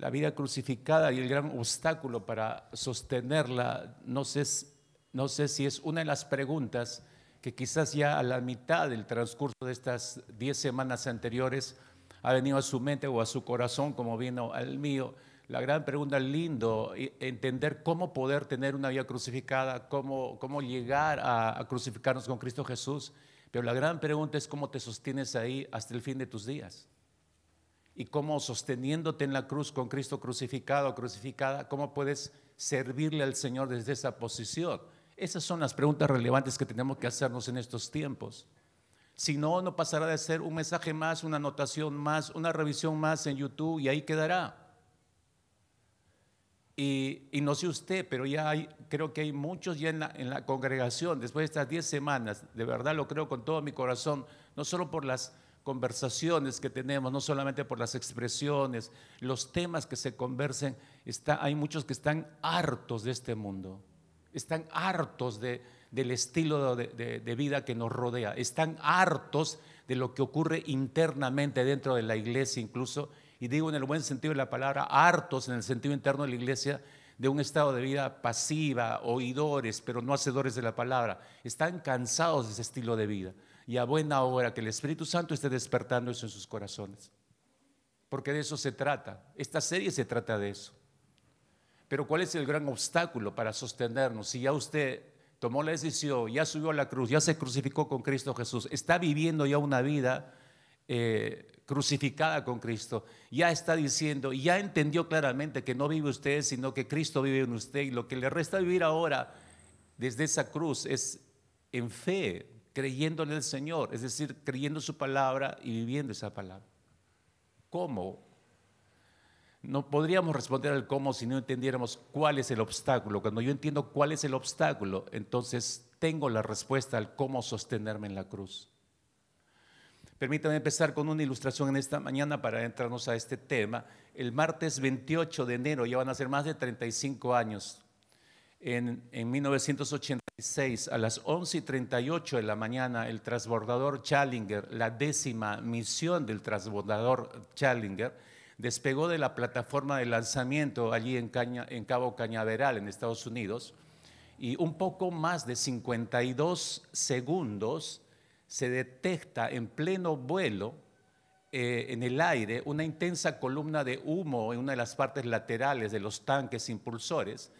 la vida crucificada y el gran obstáculo para sostenerla, no sé si es una de las preguntas que quizás ya a la mitad del transcurso de estas 10 semanas anteriores ha venido a su mente o a su corazón, como vino al mío. La gran pregunta, lindo, entender cómo poder tener una vida crucificada, cómo llegar a crucificarnos con Cristo Jesús. Pero la gran pregunta es cómo te sostienes ahí hasta el fin de tus días. Y cómo sosteniéndote en la cruz con Cristo crucificado o crucificada, cómo puedes servirle al Señor desde esa posición. Esas son las preguntas relevantes que tenemos que hacernos en estos tiempos. Si no, no pasará de ser un mensaje más, una anotación más, una revisión más en YouTube y ahí quedará. Y no sé usted, pero creo que hay muchos ya en la congregación, después de estas 10 semanas, de verdad lo creo con todo mi corazón, no solo por las conversaciones que tenemos, no solamente por las expresiones, los temas que se conversen, hay muchos que están hartos de este mundo, están hartos del estilo de vida que nos rodea, están hartos de lo que ocurre internamente dentro de la iglesia incluso, y digo en el buen sentido de la palabra, hartos en el sentido interno de la iglesia, de un estado de vida pasiva, oidores, pero no hacedores de la palabra. Están cansados de ese estilo de vida. Y a buena hora que el Espíritu Santo esté despertando eso en sus corazones. Porque de eso se trata. Esta serie se trata de eso. Pero ¿cuál es el gran obstáculo para sostenernos? Si ya usted tomó la decisión, ya subió a la cruz, ya se crucificó con Cristo Jesús, está viviendo ya una vida crucificada con Cristo, ya está diciendo, ya entendió claramente que no vive usted, sino que Cristo vive en usted, y lo que le resta vivir ahora desde esa cruz es en fe, creyendo en el Señor, es decir, creyendo su palabra y viviendo esa palabra. ¿Cómo? No podríamos responder al cómo si no entendiéramos cuál es el obstáculo. Cuando yo entiendo cuál es el obstáculo, entonces tengo la respuesta al cómo sostenerme en la cruz. Permítanme empezar con una ilustración en esta mañana para entrarnos a este tema. El martes 28 de enero, ya van a ser más de 35 años, en 1986, a las 11:38 de la mañana, el transbordador Challenger, la 10ª misión del transbordador Challenger, despegó de la plataforma de lanzamiento allí en Cabo Cañaveral, en Estados Unidos, y un poco más de 52 segundos se detecta en pleno vuelo en el aire una intensa columna de humo en una de las partes laterales de los tanques impulsores,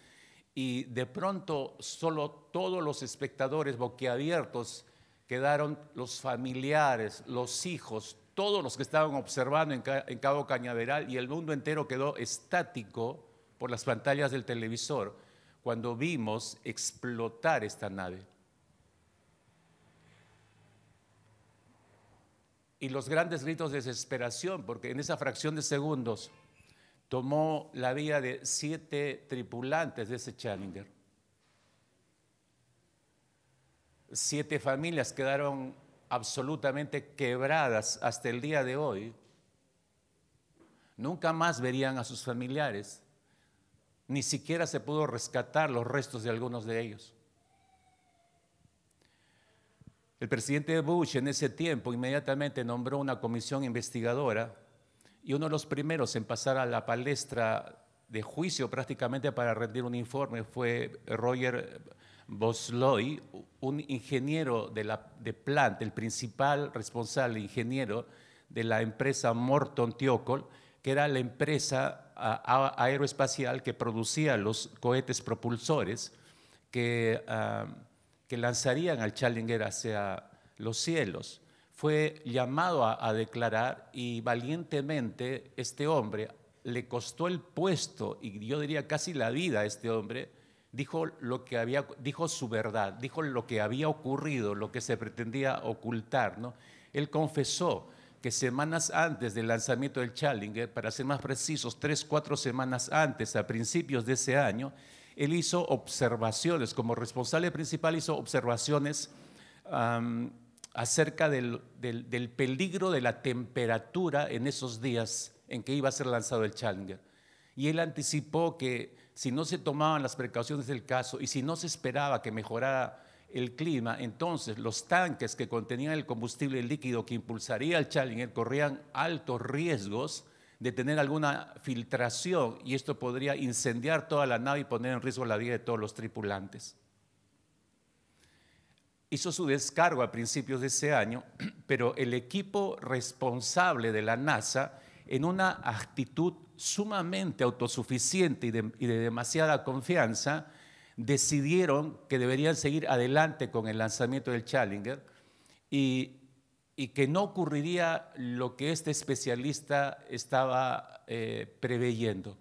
y de pronto solo todos los espectadores boquiabiertos quedaron, los familiares, los hijos, todos los que estaban observando en Cabo Cañaveral, y el mundo entero quedó estático por las pantallas del televisor cuando vimos explotar esta nave. Y los grandes gritos de desesperación, porque en esa fracción de segundos tomó la vida de 7 tripulantes de ese Challenger. 7 familias quedaron absolutamente quebradas hasta el día de hoy. Nunca más verían a sus familiares, ni siquiera se pudo rescatar los restos de algunos de ellos. El presidente Bush en ese tiempo inmediatamente nombró una comisión investigadora, y uno de los primeros en pasar a la palestra de juicio prácticamente para rendir un informe fue Roger Bosley, un ingeniero de Plant, el principal responsable ingeniero de la empresa Morton Thiokol, que era la empresa aeroespacial que producía los cohetes propulsores que lanzarían al Challenger hacia los cielos. Fue llamado a declarar, y valientemente este hombre, le costó el puesto y yo diría casi la vida a este hombre, dijo su verdad, dijo lo que había ocurrido, lo que se pretendía ocultar, ¿no? Él confesó que semanas antes del lanzamiento del Challenger, para ser más precisos, 3-4 semanas antes, a principios de ese año, él hizo observaciones, como responsable principal hizo observaciones acerca del peligro de la temperatura en esos días en que iba a ser lanzado el Challenger. Y él anticipó que si no se tomaban las precauciones del caso y si no se esperaba que mejorara el clima, entonces los tanques que contenían el combustible líquido que impulsaría el Challenger corrían altos riesgos de tener alguna filtración y esto podría incendiar toda la nave y poner en riesgo la vida de todos los tripulantes. Hizo su descargo a principios de ese año, pero el equipo responsable de la NASA, en una actitud sumamente autosuficiente y de demasiada confianza, decidieron que deberían seguir adelante con el lanzamiento del Challenger y que no ocurriría lo que este especialista estaba preveyendo.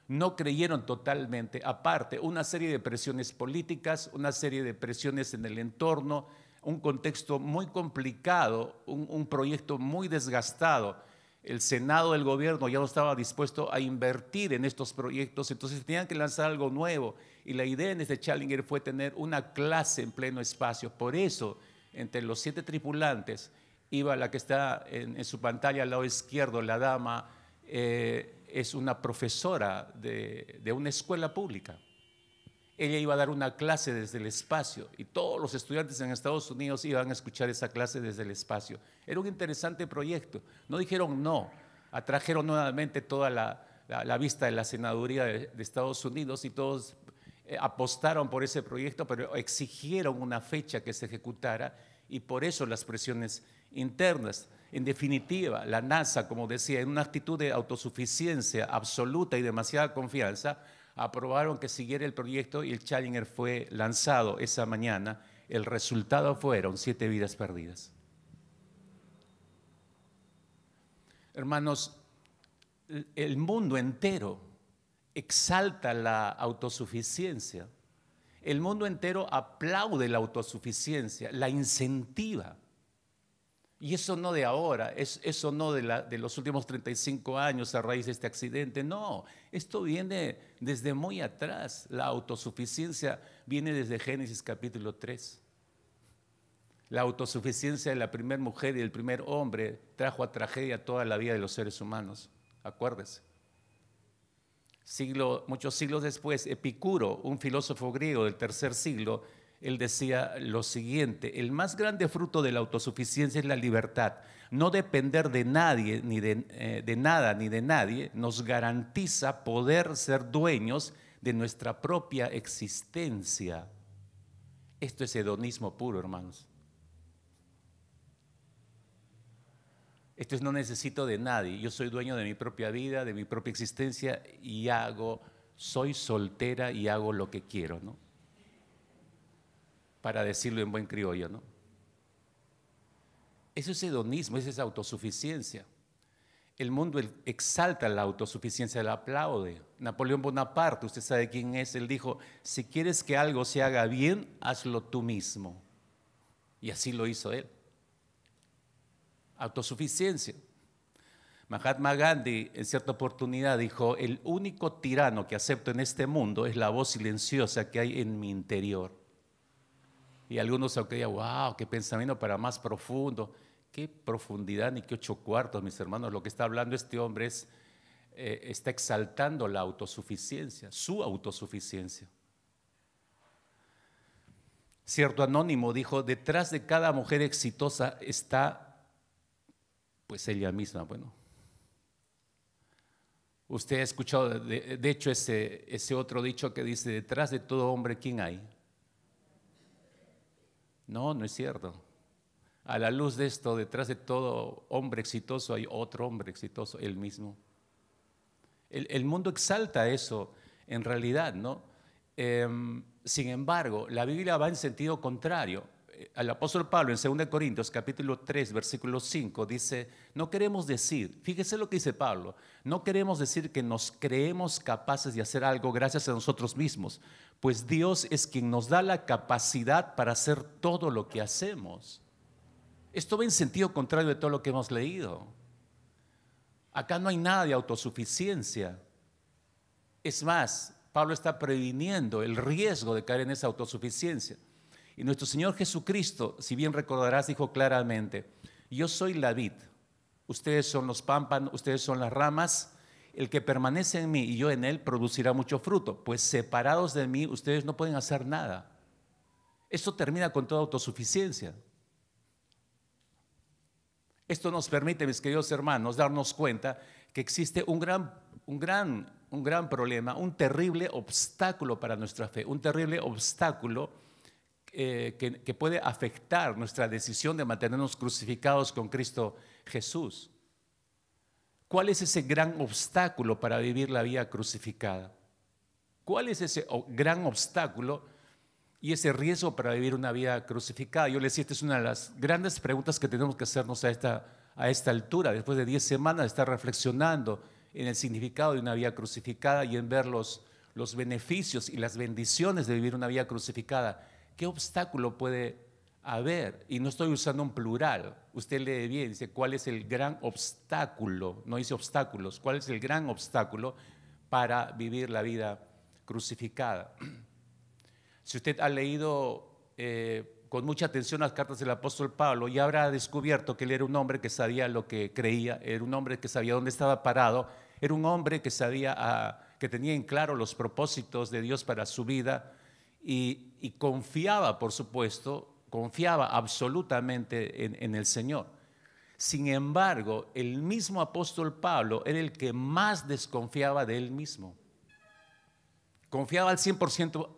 No creyeron totalmente, aparte, una serie de presiones políticas, una serie de presiones en el entorno, un contexto muy complicado, un proyecto muy desgastado. El Senado del gobierno ya no estaba dispuesto a invertir en estos proyectos, entonces tenían que lanzar algo nuevo. Y la idea en este Challenger fue tener una clase en pleno espacio. Por eso, entre los 7 tripulantes, iba la que está en su pantalla al lado izquierdo, la dama, es una profesora de una escuela pública. Ella iba a dar una clase desde el espacio y todos los estudiantes en Estados Unidos iban a escuchar esa clase desde el espacio. Era un interesante proyecto. No dijeron no, atrajeron nuevamente toda la vista de la senaduría de Estados Unidos y todos apostaron por ese proyecto, pero exigieron una fecha que se ejecutara y por eso las presiones internas. En definitiva, la NASA, como decía, en una actitud de autosuficiencia absoluta y demasiada confianza, aprobaron que siguiera el proyecto y el Challenger fue lanzado esa mañana. El resultado fueron 7 vidas perdidas. Hermanos, el mundo entero exalta la autosuficiencia. El mundo entero aplaude la autosuficiencia, la incentiva. Y eso no de ahora, eso no de los últimos 35 años a raíz de este accidente, no, esto viene desde muy atrás. La autosuficiencia viene desde Génesis capítulo 3. La autosuficiencia de la primera mujer y del primer hombre trajo a tragedia toda la vida de los seres humanos, acuérdese. Muchos siglos después, Epicuro, un filósofo griego del 3er siglo, él decía lo siguiente: el más grande fruto de la autosuficiencia es la libertad. No depender de nadie, ni de nada, ni de nadie, nos garantiza poder ser dueños de nuestra propia existencia. Esto es hedonismo puro, hermanos. Esto es: no necesito de nadie, yo soy dueño de mi propia vida, de mi propia existencia y soy soltera y hago lo que quiero, ¿no? Para decirlo en buen criollo, ¿no? Eso es hedonismo, esa es autosuficiencia. El mundo exalta la autosuficiencia, la aplaude. Napoleón Bonaparte, usted sabe quién es, él dijo: si quieres que algo se haga bien, hazlo tú mismo. Y así lo hizo él. Autosuficiencia. Mahatma Gandhi en cierta oportunidad dijo: el único tirano que acepto en este mundo es la voz silenciosa que hay en mi interior. Y algunos se creían: wow, qué pensamiento para más profundo. Qué profundidad ni qué 8 cuartos, mis hermanos. Lo que está hablando este hombre está exaltando la autosuficiencia, su autosuficiencia. Cierto anónimo dijo: detrás de cada mujer exitosa está, pues, ella misma. Bueno, usted ha escuchado, de hecho, ese otro dicho que dice: detrás de todo hombre, ¿quién hay? No, no es cierto. A la luz de esto, detrás de todo hombre exitoso hay otro hombre exitoso, él mismo. El mundo exalta eso en realidad, ¿no? Sin embargo, la Biblia va en sentido contrario. El apóstol Pablo en 2 Corintios capítulo 3 versículo 5 dice: no queremos decir, fíjese lo que dice Pablo, no queremos decir que nos creemos capaces de hacer algo gracias a nosotros mismos, pues Dios es quien nos da la capacidad para hacer todo lo que hacemos. Esto va en sentido contrario de todo lo que hemos leído. Acá no hay nada de autosuficiencia. Es más, Pablo está previniendo el riesgo de caer en esa autosuficiencia. Y nuestro Señor Jesucristo, si bien recordarás, dijo claramente: yo soy la vid, ustedes son los pámpanos, ustedes son las ramas. El que permanece en mí y yo en él producirá mucho fruto, pues separados de mí ustedes no pueden hacer nada. Esto termina con toda autosuficiencia. Esto nos permite, mis queridos hermanos, darnos cuenta que existe un gran problema, un terrible obstáculo para nuestra fe, un terrible obstáculo que puede afectar nuestra decisión de mantenernos crucificados con Cristo Jesús. ¿Cuál es ese gran obstáculo para vivir la vida crucificada? ¿Cuál es ese gran obstáculo y ese riesgo para vivir una vida crucificada? Yo le decía, esta es una de las grandes preguntas que tenemos que hacernos a esta altura, después de 10 semanas de estar reflexionando en el significado de una vida crucificada y en ver los beneficios y las bendiciones de vivir una vida crucificada. ¿Qué obstáculo puede haber? Y no estoy usando un plural. Usted lee bien, dice, ¿cuál es el gran obstáculo? No dice obstáculos. ¿Cuál es el gran obstáculo para vivir la vida crucificada? Si usted ha leído con mucha atención las cartas del apóstol Pablo, ya habrá descubierto que él era un hombre que sabía lo que creía, era un hombre que sabía dónde estaba parado, era un hombre que sabía, que tenía en claro los propósitos de Dios para su vida y confiaba, por supuesto, confiaba absolutamente en el Señor. Sin embargo, el mismo apóstol Pablo era el que más desconfiaba de él mismo. Confiaba al 100%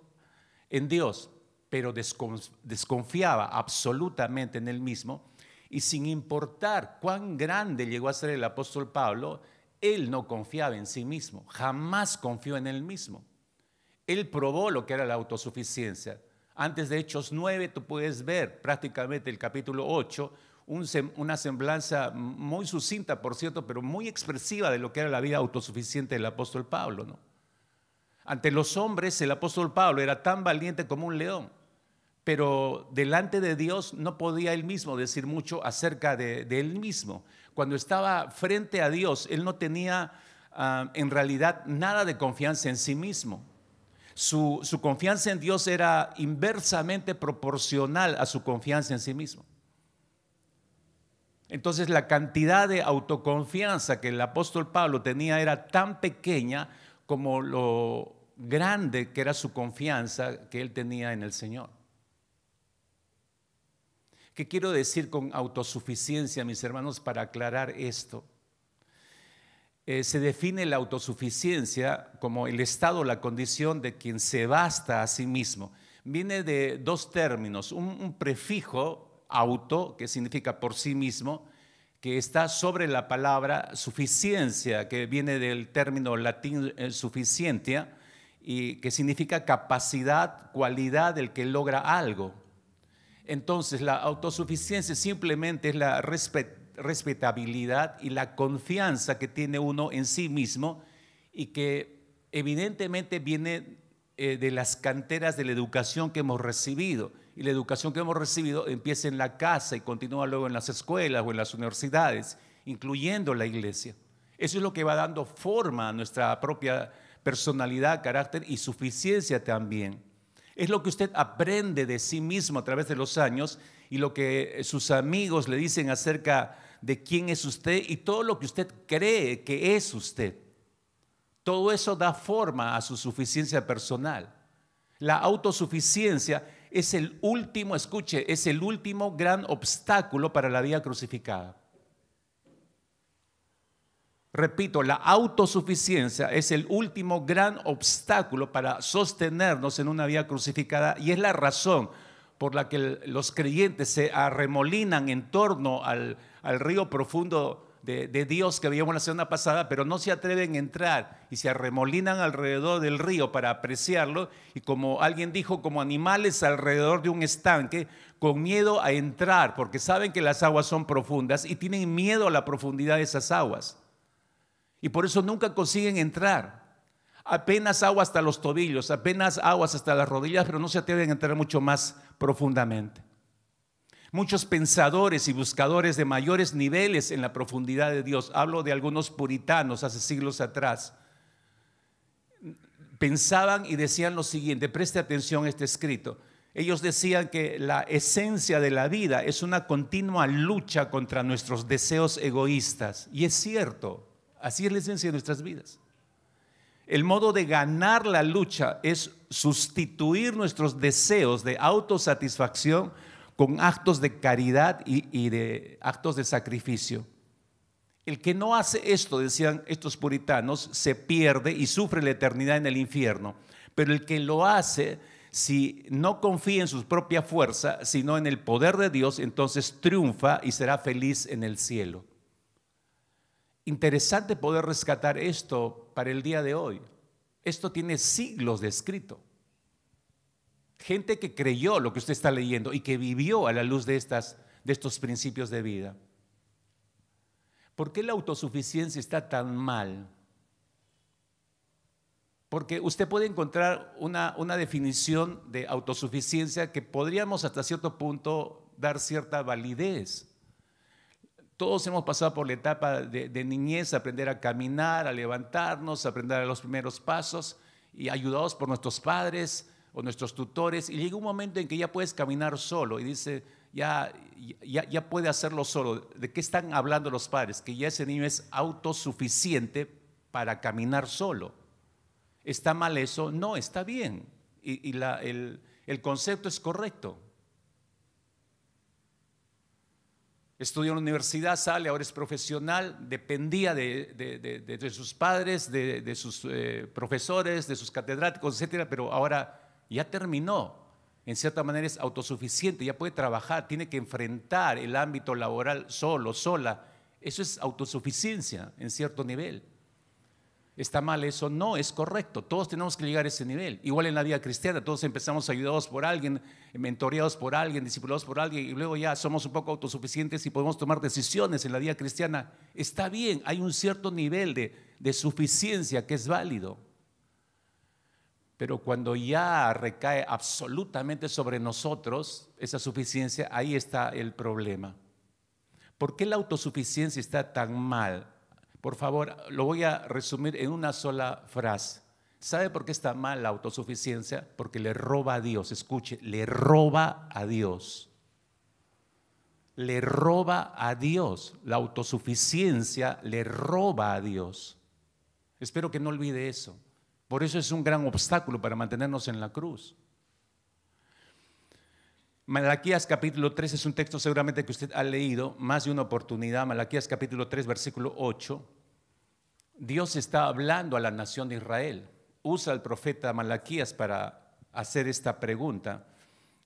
en Dios, pero desconfiaba absolutamente en él mismo, y sin importar cuán grande llegó a ser el apóstol Pablo, él no confiaba en sí mismo, jamás confió en él mismo. Él probó lo que era la autosuficiencia. Antes de Hechos 9 tú puedes ver prácticamente el capítulo 8, una semblanza muy sucinta, por cierto, pero muy expresiva de lo que era la vida autosuficiente del apóstol Pablo, ¿no? Ante los hombres el apóstol Pablo era tan valiente como un león, pero delante de Dios no podía él mismo decir mucho acerca de él mismo. Cuando estaba frente a Dios, él no tenía en realidad nada de confianza en sí mismo. Su confianza en Dios era inversamente proporcional a su confianza en sí mismo. Entonces la cantidad de autoconfianza que el apóstol Pablo tenía era tan pequeña como lo grande que era su confianza que él tenía en el Señor. ¿Qué quiero decir con autosuficiencia, mis hermanos, para aclarar esto? Se define la autosuficiencia como el estado, la condición de quien se basta a sí mismo. Viene de dos términos, un prefijo auto, que significa por sí mismo, que está sobre la palabra suficiencia, que viene del término latín sufficientia, y que significa capacidad, cualidad del que logra algo. Entonces la autosuficiencia simplemente es la respetabilidad y la confianza que tiene uno en sí mismo, y que evidentemente viene de las canteras de la educación que hemos recibido. Y la educación que hemos recibido empieza en la casa y continúa luego en las escuelas o en las universidades, incluyendo la iglesia. Eso es lo que va dando forma a nuestra propia personalidad, carácter y suficiencia también. Es lo que usted aprende de sí mismo a través de los años y lo que sus amigos le dicen acerca de quién es usted y todo lo que usted cree que es usted. Todo eso da forma a su suficiencia personal. La autosuficiencia es el último, escuche, es el último gran obstáculo para la vida crucificada. Repito, la autosuficiencia es el último gran obstáculo para sostenernos en una vida crucificada, y es la razón por la que los creyentes se arremolinan en torno al río profundo de Dios que veíamos la semana pasada, pero no se atreven a entrar y se arremolinan alrededor del río para apreciarlo, y como alguien dijo, como animales alrededor de un estanque, con miedo a entrar porque saben que las aguas son profundas y tienen miedo a la profundidad de esas aguas. Y por eso nunca consiguen entrar. Apenas agua hasta los tobillos, apenas aguas hasta las rodillas, pero no se atreven a entrar mucho más profundamente. Muchos pensadores y buscadores de mayores niveles en la profundidad de Dios, hablo de algunos puritanos hace siglos atrás, pensaban y decían lo siguiente, preste atención a este escrito. Ellos decían que la esencia de la vida es una continua lucha contra nuestros deseos egoístas. Y es cierto. Así es la esencia de nuestras vidas. El modo de ganar la lucha es sustituir nuestros deseos de autosatisfacción con actos de caridad y de actos de sacrificio. El que no hace esto, decían estos puritanos, se pierde y sufre la eternidad en el infierno. Pero el que lo hace, si no confía en su propia fuerza, sino en el poder de Dios, entonces triunfa y será feliz en el cielo. Interesante poder rescatar esto para el día de hoy. Esto tiene siglos de escrito. Gente que creyó lo que usted está leyendo y que vivió a la luz de estos principios de vida. ¿Por qué la autosuficiencia está tan mal? Porque usted puede encontrar una definición de autosuficiencia que podríamos hasta cierto punto dar cierta validez. Todos hemos pasado por la etapa de niñez, aprender a caminar, a levantarnos, a aprender a dar los primeros pasos y ayudados por nuestros padres o nuestros tutores. Y llega un momento en que ya puedes caminar solo y dice, ya puede hacerlo solo. ¿De qué están hablando los padres? Que ya ese niño es autosuficiente para caminar solo. ¿Está mal eso? No, está bien. El concepto es correcto. Estudió en la universidad, sale, ahora es profesional, dependía de sus padres, de sus profesores, de sus catedráticos, etcétera, pero ahora ya terminó. En cierta manera es autosuficiente, ya puede trabajar, tiene que enfrentar el ámbito laboral solo, sola. Eso es autosuficiencia en cierto nivel. ¿Está mal eso? No, es correcto. Todos tenemos que llegar a ese nivel. Igual en la vida cristiana, todos empezamos ayudados por alguien, mentoreados por alguien, discipulados por alguien, y luego ya somos un poco autosuficientes y podemos tomar decisiones en la vida cristiana. Está bien, hay un cierto nivel de suficiencia que es válido. Pero cuando ya recae absolutamente sobre nosotros esa suficiencia, ahí está el problema. ¿Por qué la autosuficiencia está tan mal? Por favor, lo voy a resumir en una sola frase. ¿Sabe por qué está mal la autosuficiencia? Porque le roba a Dios. Escuche, le roba a Dios. Le roba a Dios. La autosuficiencia le roba a Dios. Espero que no olvide eso. Por eso es un gran obstáculo para mantenernos en la cruz. Malaquías capítulo 3 es un texto seguramente que usted ha leído más de una oportunidad. Malaquías capítulo 3 versículo 8. Dios está hablando a la nación de Israel. Usa al profeta Malaquías para hacer esta pregunta.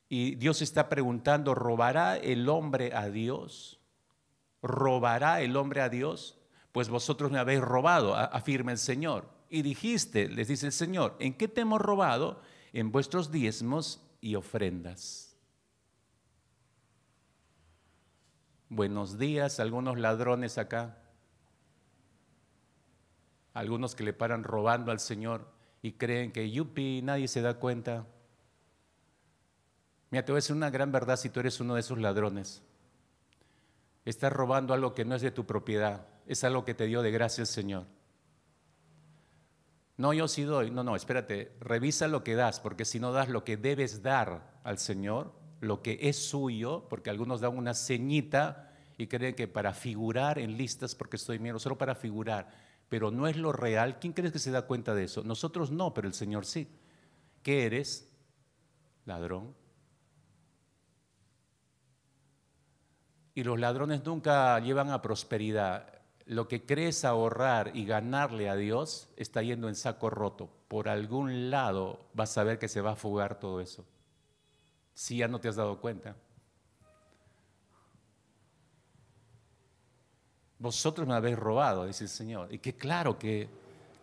Y Dios está preguntando, ¿robará el hombre a Dios? ¿Robará el hombre a Dios? Pues vosotros me habéis robado, afirma el Señor. Y dijiste, les dice el Señor, ¿en qué te hemos robado? En vuestros diezmos y ofrendas. Buenos días, algunos ladrones acá, algunos que le paran robando al Señor y creen que yupi, nadie se da cuenta. Mira, te voy a decir una gran verdad si tú eres uno de esos ladrones. Estás robando algo que no es de tu propiedad, es algo que te dio de gracia el Señor. No, yo sí doy, no, espérate, revisa lo que das, porque si no das lo que debes dar al Señor, lo que es suyo, porque algunos dan una ceñita y creen que para figurar en listas, porque estoy miembro, solo para figurar, pero no es lo real. ¿Quién crees que se da cuenta de eso? Nosotros no, pero el Señor sí. ¿Qué eres? Ladrón. Y los ladrones nunca llevan a prosperidad. Lo que crees ahorrar y ganarle a Dios está yendo en saco roto. Por algún lado vas a ver que se va a fugar todo eso. Si ya no te has dado cuenta. Vosotros me habéis robado, dice el Señor. Y que claro que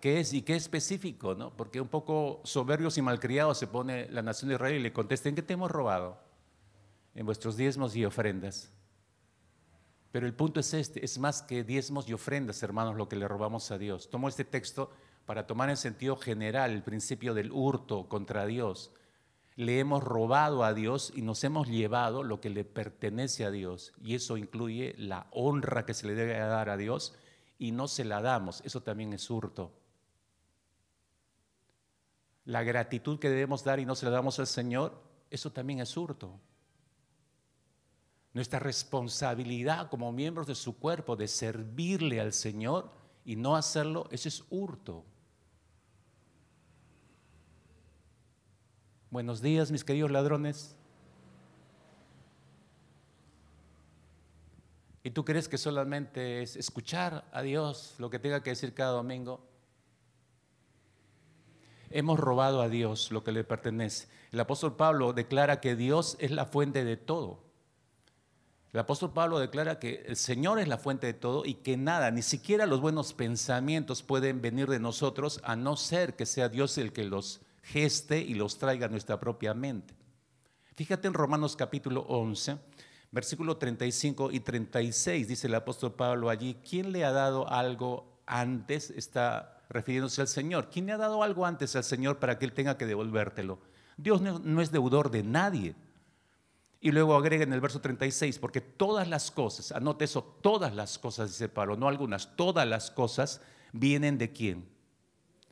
es y qué específico, ¿no? Porque un poco soberbios y malcriados se pone la nación de Israel y le contesta, ¿en qué te hemos robado? En vuestros diezmos y ofrendas. Pero el punto es este, es más que diezmos y ofrendas, hermanos, lo que le robamos a Dios. Tomo este texto para tomar en sentido general el principio del hurto contra Dios. Le hemos robado a Dios y nos hemos llevado lo que le pertenece a Dios. Y eso incluye la honra que se le debe dar a Dios y no se la damos. Eso también es hurto. La gratitud que debemos dar y no se la damos al Señor, eso también es hurto. Nuestra responsabilidad como miembros de su cuerpo de servirle al Señor y no hacerlo, eso es hurto. Buenos días, mis queridos ladrones. ¿Y tú crees que solamente es escuchar a Dios lo que tenga que decir cada domingo? Hemos robado a Dios lo que le pertenece. El apóstol Pablo declara que Dios es la fuente de todo. El apóstol Pablo declara que el Señor es la fuente de todo y que nada, ni siquiera los buenos pensamientos pueden venir de nosotros a no ser que sea Dios el que los geste y los traiga a nuestra propia mente. Fíjate en Romanos capítulo 11, versículo 35 y 36, dice el apóstol Pablo allí, ¿quién le ha dado algo antes? Está refiriéndose al Señor. ¿Quién le ha dado algo antes al Señor para que Él tenga que devolvértelo? Dios no es deudor de nadie. Y luego agrega en el verso 36, porque todas las cosas, anote eso, todas las cosas, dice Pablo, no algunas, todas las cosas vienen ¿de quién?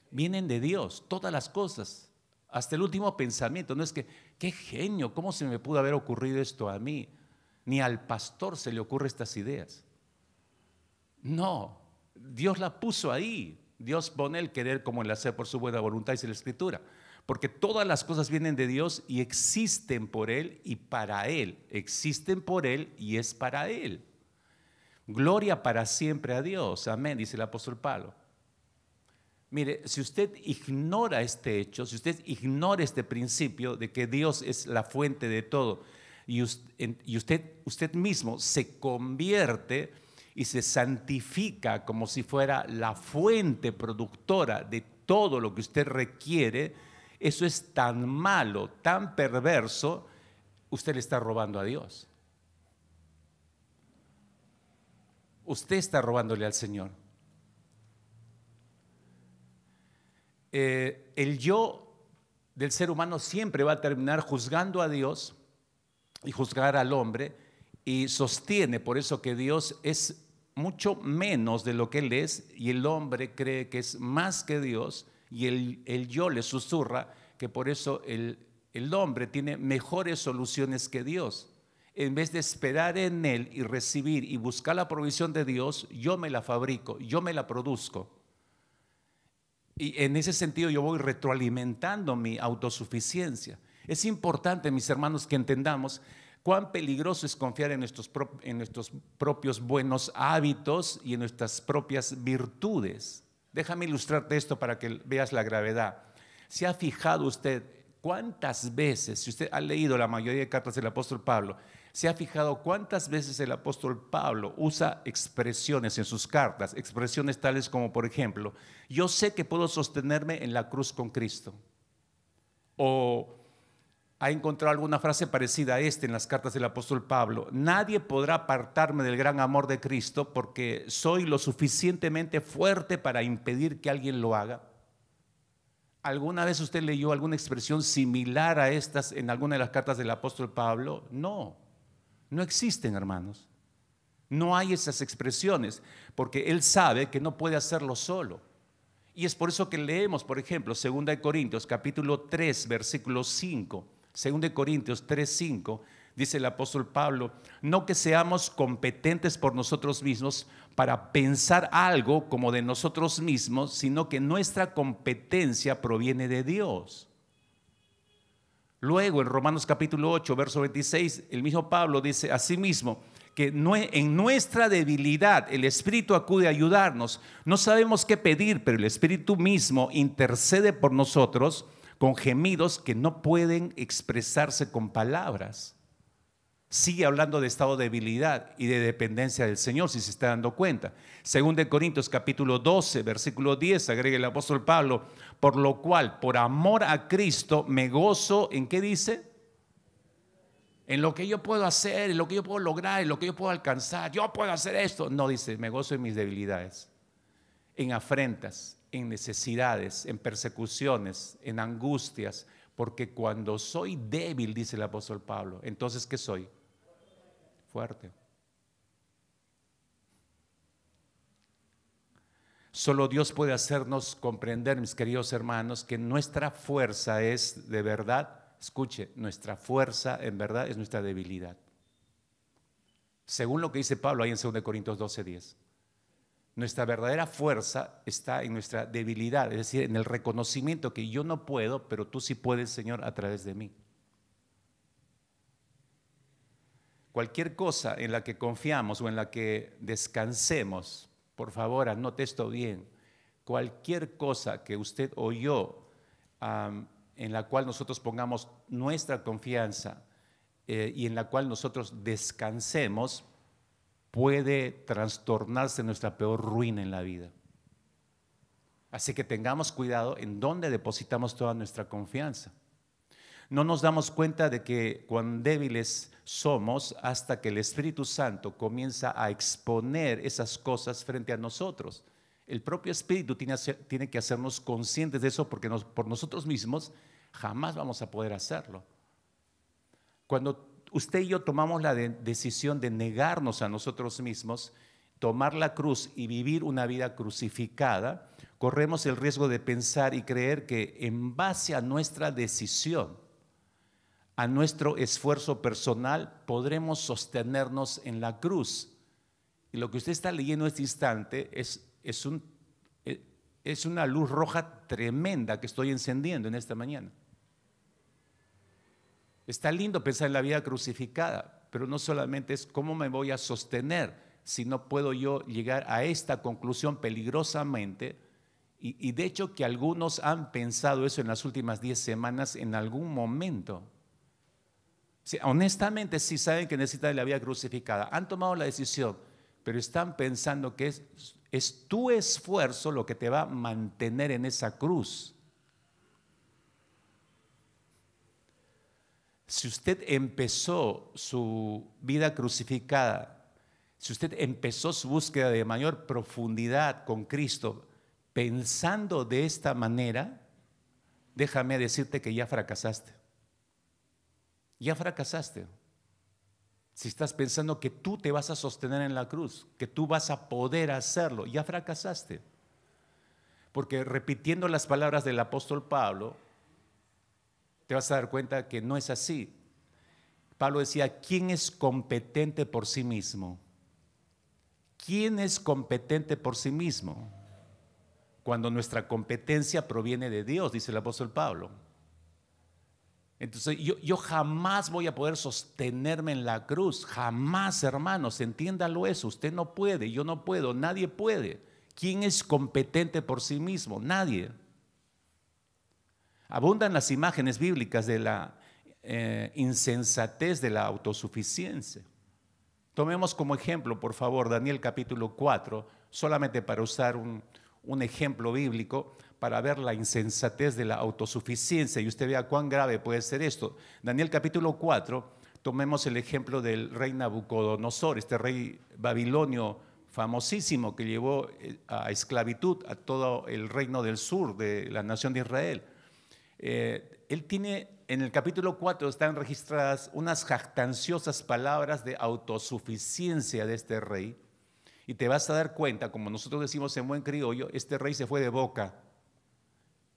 Vienen de Dios, todas las cosas, hasta el último pensamiento. No es que, qué genio, ¿cómo se me pudo haber ocurrido esto a mí? Ni al pastor se le ocurren estas ideas. No, Dios la puso ahí. Dios pone el querer como el hacer por su buena voluntad, dice la Escritura. Porque todas las cosas vienen de Dios y existen por Él y para Él. Existen por Él y es para Él. Gloria para siempre a Dios. Amén, dice el apóstol Pablo. Mire, si usted ignora este hecho, si usted ignora este principio de que Dios es la fuente de todo y usted mismo se convierte y se santifica como si fuera la fuente productora de todo lo que usted requiere, eso es tan malo, tan perverso, usted le está robando a Dios. Usted está robándole al Señor. El yo del ser humano siempre va a terminar juzgando a Dios y juzgar al hombre, y sostiene por eso que Dios es mucho menos de lo que Él es, y el hombre cree que es más que Dios, y el yo le susurra que por eso el hombre tiene mejores soluciones que Dios. En vez de esperar en Él y recibir y buscar la provisión de Dios, yo me la fabrico, yo me la produzco. Y en ese sentido yo voy retroalimentando mi autosuficiencia. Es importante, mis hermanos, que entendamos cuán peligroso es confiar en nuestros propios buenos hábitos y en nuestras propias virtudes. Déjame ilustrarte esto para que veas la gravedad. ¿Se ha fijado usted cuántas veces, si usted ha leído la mayoría de cartas del apóstol Pablo, se ha fijado cuántas veces el apóstol Pablo usa expresiones en sus cartas, expresiones tales como, por ejemplo, yo sé que puedo sostenerme en la cruz con Cristo? O ha encontrado alguna frase parecida a esta en las cartas del apóstol Pablo: nadie podrá apartarme del gran amor de Cristo porque soy lo suficientemente fuerte para impedir que alguien lo haga. ¿Alguna vez usted leyó alguna expresión similar a estas en alguna de las cartas del apóstol Pablo? No, no existen, hermanos. No hay esas expresiones porque él sabe que no puede hacerlo solo. Y es por eso que leemos, por ejemplo, 2 Corintios capítulo 3, versículo 5. 2 Corintios 3, 5, dice el apóstol Pablo: no que seamos competentes por nosotros mismos para pensar algo como de nosotros mismos, sino que nuestra competencia proviene de Dios. Luego en Romanos capítulo 8, verso 26, el mismo Pablo dice asimismo que en nuestra debilidad el Espíritu acude a ayudarnos. No sabemos qué pedir, pero el Espíritu mismo intercede por nosotros con gemidos que no pueden expresarse con palabras. Sigue hablando de estado de debilidad y de dependencia del Señor, si se está dando cuenta. 2 Corintios capítulo 12, versículo 10, agrega el apóstol Pablo: por lo cual, por amor a Cristo, me gozo, ¿en qué dice? En lo que yo puedo hacer, en lo que yo puedo lograr, en lo que yo puedo alcanzar. Yo puedo hacer esto. No, dice, me gozo en mis debilidades, en afrentas, en necesidades, en persecuciones, en angustias, porque cuando soy débil, dice el apóstol Pablo, entonces ¿qué soy? Fuerte. Solo Dios puede hacernos comprender, mis queridos hermanos, que nuestra fuerza es de verdad, escuche, nuestra fuerza en verdad es nuestra debilidad. Según lo que dice Pablo ahí en 2 Corintios 12, 10. Nuestra verdadera fuerza está en nuestra debilidad, es decir, en el reconocimiento que yo no puedo, pero tú sí puedes, Señor, a través de mí. Cualquier cosa en la que confiamos o en la que descansemos, por favor, anote esto bien. Cualquier cosa que usted o yo, en la cual nosotros pongamos nuestra confianza y en la cual nosotros descansemos, puede trastornarse nuestra peor ruina en la vida. Así que tengamos cuidado en dónde depositamos toda nuestra confianza. No nos damos cuenta de que cuán débiles somos hasta que el Espíritu Santo comienza a exponer esas cosas frente a nosotros. El propio Espíritu tiene que hacernos conscientes de eso, porque por nosotros mismos jamás vamos a poder hacerlo. Cuando usted y yo tomamos la decisión de negarnos a nosotros mismos, tomar la cruz y vivir una vida crucificada, corremos el riesgo de pensar y creer que en base a nuestra decisión, a nuestro esfuerzo personal, podremos sostenernos en la cruz. Y lo que usted está leyendo en este instante es una luz roja tremenda que estoy encendiendo en esta mañana. Está lindo pensar en la vida crucificada, pero no solamente es cómo me voy a sostener, sino puedo yo llegar a esta conclusión peligrosamente, y de hecho que algunos han pensado eso en las últimas 10 semanas en algún momento. Sí, honestamente sí saben que necesitan la vida crucificada, han tomado la decisión, pero están pensando que es tu esfuerzo lo que te va a mantener en esa cruz. Si usted empezó su vida crucificada, si usted empezó su búsqueda de mayor profundidad con Cristo pensando de esta manera, déjame decirte que ya fracasaste. Ya fracasaste. Si estás pensando que tú te vas a sostener en la cruz, que tú vas a poder hacerlo, ya fracasaste. Porque repitiendo las palabras del apóstol Pablo, te vas a dar cuenta que no es así. Pablo decía, ¿quién es competente por sí mismo? ¿Quién es competente por sí mismo? Cuando nuestra competencia proviene de Dios, dice el apóstol Pablo. Entonces yo jamás voy a poder sostenerme en la cruz, jamás, hermanos, entiéndalo eso. Usted no puede, yo no puedo, nadie puede. ¿Quién es competente por sí mismo? Nadie. Abundan las imágenes bíblicas de la insensatez de la autosuficiencia. Tomemos como ejemplo, por favor, Daniel capítulo 4, solamente para usar un ejemplo bíblico, para ver la insensatez de la autosuficiencia y usted vea cuán grave puede ser esto. Daniel capítulo 4, tomemos el ejemplo del rey Nabucodonosor, este rey babilonio famosísimo que llevó a esclavitud a todo el reino del sur de la nación de Israel. Él tiene, en el capítulo 4 están registradas unas jactanciosas palabras de autosuficiencia de este rey, y te vas a dar cuenta, como nosotros decimos en buen criollo, este rey se fue de boca,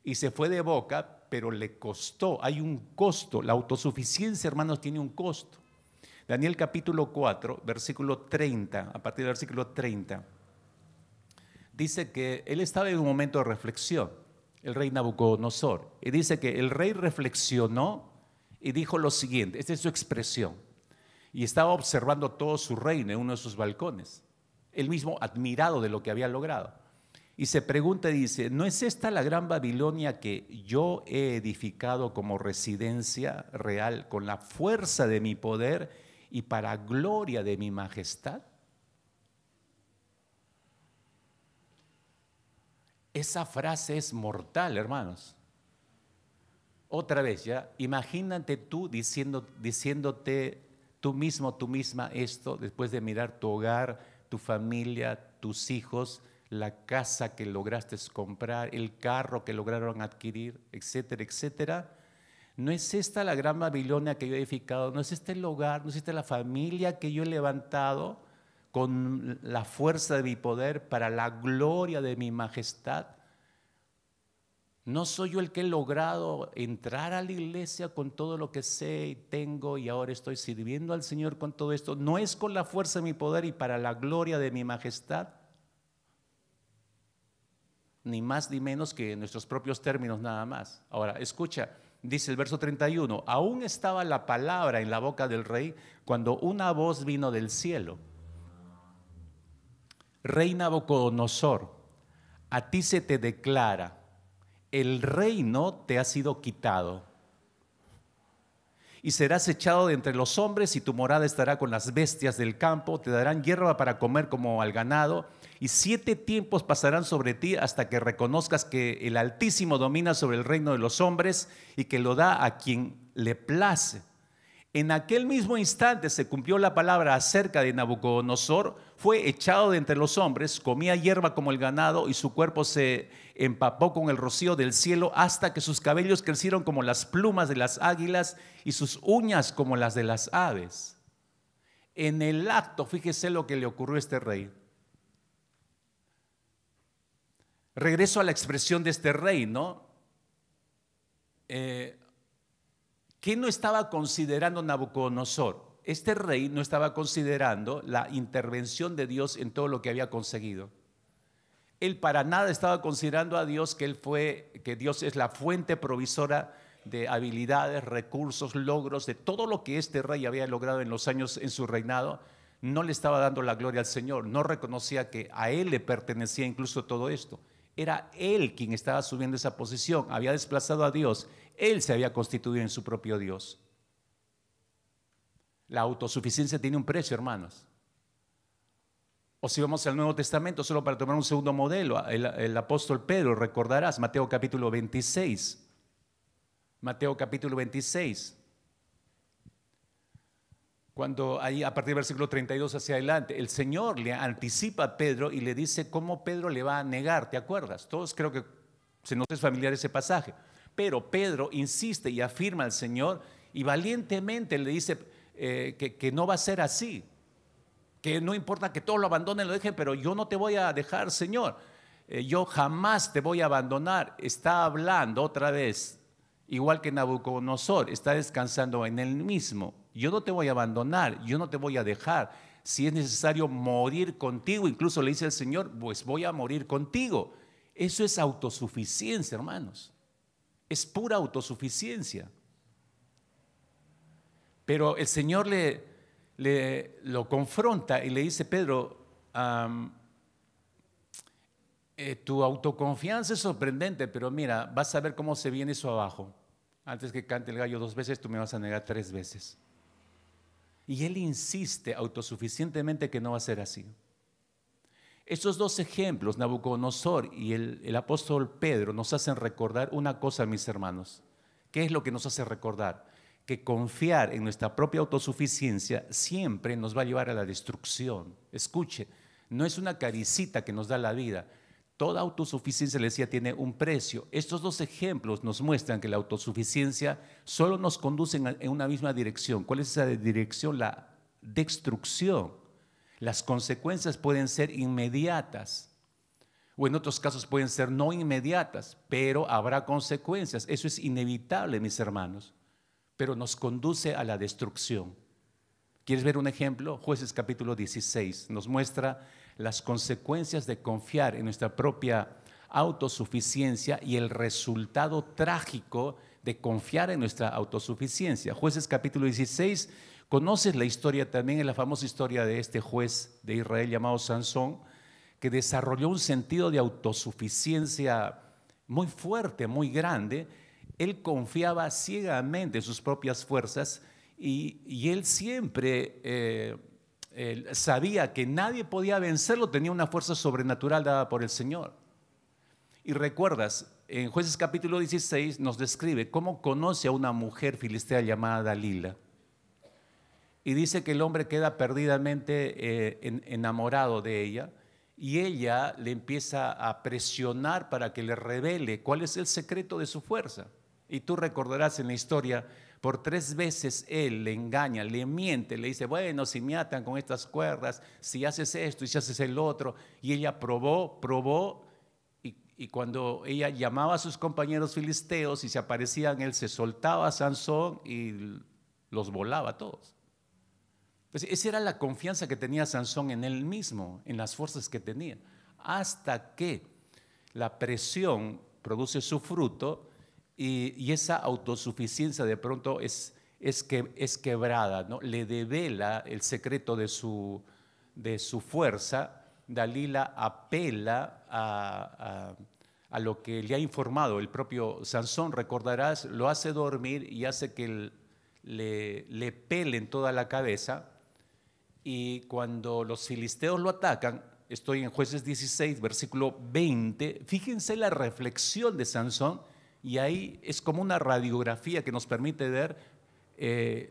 y se fue de boca, pero le costó, hay un costo. La autosuficiencia, hermanos, tiene un costo. Daniel capítulo 4, versículo 30, a partir del versículo 30, dice que él estaba en un momento de reflexión, el rey Nabucodonosor, y dice que el rey reflexionó y dijo lo siguiente, esta es su expresión, y estaba observando todo su reino en uno de sus balcones, él mismo admirado de lo que había logrado, y se pregunta y dice, ¿no es esta la gran Babilonia que yo he edificado como residencia real con la fuerza de mi poder y para gloria de mi majestad? Esa frase es mortal, hermanos. Otra vez, ya, imagínate tú diciéndote tú mismo, tú misma esto, después de mirar tu hogar, tu familia, tus hijos, la casa que lograste comprar, el carro que lograron adquirir, etcétera, etcétera. ¿No es esta la gran Babilonia que yo he edificado? ¿No es este el hogar? ¿No es esta la familia que yo he levantado con la fuerza de mi poder para la gloria de mi majestad? ¿No soy yo el que he logrado entrar a la iglesia con todo lo que sé y tengo y ahora estoy sirviendo al Señor con todo esto? ¿No es con la fuerza de mi poder y para la gloria de mi majestad? Ni más ni menos que en nuestros propios términos nada más. Ahora, escucha, dice el verso 31, aún estaba la palabra en la boca del rey cuando una voz vino del cielo. Rey Nabucodonosor, a ti se te declara, el reino te ha sido quitado y serás echado de entre los hombres y tu morada estará con las bestias del campo, te darán hierba para comer como al ganado y 7 tiempos pasarán sobre ti hasta que reconozcas que el Altísimo domina sobre el reino de los hombres y que lo da a quien le place. En aquel mismo instante se cumplió la palabra acerca de Nabucodonosor, fue echado de entre los hombres, comía hierba como el ganado y su cuerpo se empapó con el rocío del cielo hasta que sus cabellos crecieron como las plumas de las águilas y sus uñas como las de las aves. En el acto, fíjese lo que le ocurrió a este rey. Regreso a la expresión de este rey, ¿no? ¿Qué no estaba considerando Nabucodonosor? Este rey no estaba considerando la intervención de Dios en todo lo que había conseguido. Él para nada estaba considerando a Dios que Dios es la fuente provisora de habilidades, recursos, logros, de todo lo que este rey había logrado en los años en su reinado. No le estaba dando la gloria al Señor, no reconocía que a él le pertenecía incluso todo esto. Era él quien estaba subiendo esa posición, había desplazado a Dios. Él se había constituido en su propio Dios. La autosuficiencia tiene un precio, hermanos. O si vamos al Nuevo Testamento, solo para tomar un segundo modelo, el apóstol Pedro, recordarás, Mateo capítulo 26. Mateo capítulo 26. Cuando ahí a partir del versículo 32 hacia adelante, el Señor le anticipa a Pedro y le dice cómo Pedro le va a negar, ¿te acuerdas? Todos creo que se nos es familiar ese pasaje. Pero Pedro insiste y afirma al Señor y valientemente le dice que no va a ser así, que no importa que todos lo abandonen, lo dejen, pero yo no te voy a dejar, Señor. Yo jamás te voy a abandonar. Está hablando otra vez, igual que Nabucodonosor, está descansando en él mismo. Yo no te voy a abandonar, yo no te voy a dejar. Si es necesario morir contigo, incluso le dice el Señor, pues voy a morir contigo. Eso es autosuficiencia, hermanos. Es pura autosuficiencia. Pero el Señor lo confronta y le dice, Pedro, tu autoconfianza es sorprendente, pero mira, vas a ver cómo se viene eso abajo. Antes que cante el gallo 2 veces, tú me vas a negar 3 veces. Y él insiste autosuficientemente que no va a ser así. Estos 2 ejemplos, Nabucodonosor y el apóstol Pedro, nos hacen recordar una cosa, mis hermanos. ¿Qué es lo que nos hace recordar? Que confiar en nuestra propia autosuficiencia siempre nos va a llevar a la destrucción. Escuche, no es una caricita que nos da la vida. Toda autosuficiencia, le decía, tiene un precio. Estos 2 ejemplos nos muestran que la autosuficiencia solo nos conduce en una misma dirección. ¿Cuál es esa dirección? La destrucción. Las consecuencias pueden ser inmediatas o en otros casos pueden ser no inmediatas, pero habrá consecuencias. Eso es inevitable, mis hermanos, pero nos conduce a la destrucción. ¿Quieres ver un ejemplo? Jueces capítulo 16 nos muestra las consecuencias de confiar en nuestra propia autosuficiencia y el resultado trágico de confiar en nuestra autosuficiencia. Jueces capítulo 16, conoces la historia también, es la famosa historia de este juez de Israel llamado Sansón, que desarrolló un sentido de autosuficiencia muy fuerte, muy grande. Él confiaba ciegamente en sus propias fuerzas y él siempre él sabía que nadie podía vencerlo, tenía una fuerza sobrenatural dada por el Señor. Y recuerdas, en Jueces capítulo 16 nos describe cómo conoce a una mujer filistea llamada Dalila. Y dice que el hombre queda perdidamente enamorado de ella y ella le empieza a presionar para que le revele cuál es el secreto de su fuerza. Y tú recordarás en la historia, por 3 veces él le engaña, le miente, le dice, bueno, si me atan con estas cuerdas, si haces esto y si haces el otro. Y ella probó y cuando ella llamaba a sus compañeros filisteos y se aparecían, él se soltaba a Sansón y los volaba a todos. Entonces, esa era la confianza que tenía Sansón en él mismo, en las fuerzas que tenía, hasta que la presión produce su fruto y esa autosuficiencia de pronto es quebrada, ¿no? Le devela el secreto de su fuerza. Dalila apela a lo que le ha informado el propio Sansón, recordarás, lo hace dormir y hace que le pelen toda la cabeza. Y cuando los filisteos lo atacan, estoy en Jueces 16, versículo 20, fíjense la reflexión de Sansón, y ahí es como una radiografía que nos permite ver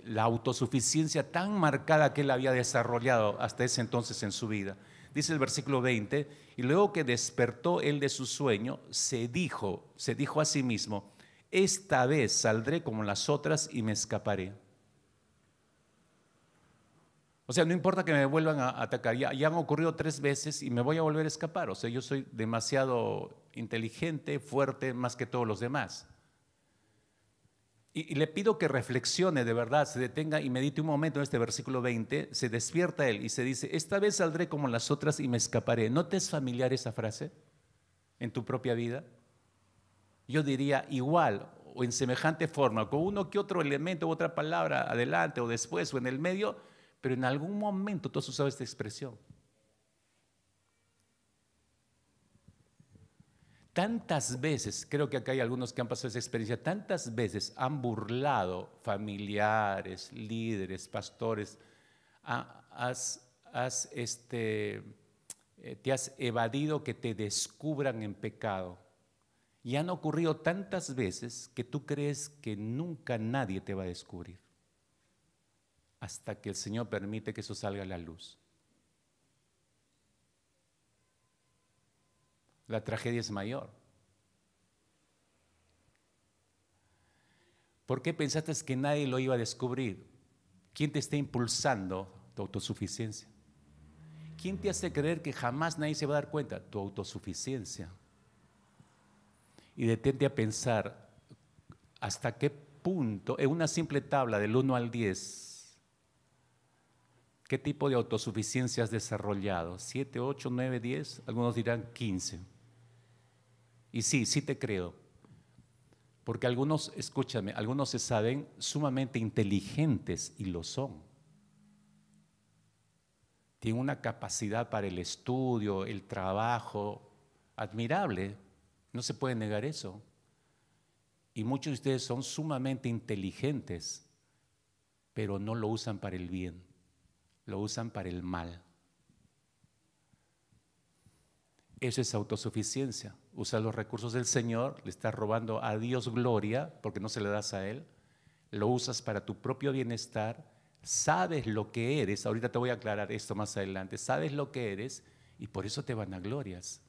la autosuficiencia tan marcada que él había desarrollado hasta ese entonces en su vida. Dice el versículo 20, y luego que despertó él de su sueño, se dijo a sí mismo, esta vez saldré como las otras y me escaparé. O sea, no importa que me vuelvan a atacar, ya han ocurrido 3 veces y me voy a volver a escapar. O sea, yo soy demasiado inteligente, fuerte, más que todos los demás. Y le pido que reflexione de verdad, se detenga y medite un momento en este versículo 20, se despierta él y se dice, esta vez saldré como las otras y me escaparé. ¿No te es familiar esa frase en tu propia vida? Yo diría igual o en semejante forma, con uno que otro elemento u otra palabra adelante o después o en el medio, pero en algún momento tú has usado esta expresión. Tantas veces, creo que acá hay algunos que han pasado esa experiencia, tantas veces han burlado familiares, líderes, pastores, te has evadido que te descubran en pecado. Y han ocurrido tantas veces que tú crees que nunca nadie te va a descubrir, hasta que el Señor permite que eso salga a la luz. La tragedia es mayor. ¿Por qué pensaste que nadie lo iba a descubrir? ¿Quién te está impulsando? Tu autosuficiencia. ¿Quién te hace creer que jamás nadie se va a dar cuenta? Tu autosuficiencia. Y detente a pensar hasta qué punto, en una simple tabla del 1 al 10, ¿qué tipo de autosuficiencia has desarrollado? ¿7, 8, 9, 10? Algunos dirán 15. Y sí te creo. Porque algunos, escúchame, algunos se saben sumamente inteligentes y lo son. Tienen una capacidad para el estudio, el trabajo, admirable. No se puede negar eso. Y muchos de ustedes son sumamente inteligentes, pero no lo usan para el bien, lo usan para el mal. Eso es autosuficiencia. Usas los recursos del Señor, le estás robando a Dios gloria porque no se le das a Él, lo usas para tu propio bienestar, sabes lo que eres, ahorita te voy a aclarar esto más adelante, sabes lo que eres y por eso te vanaglorias.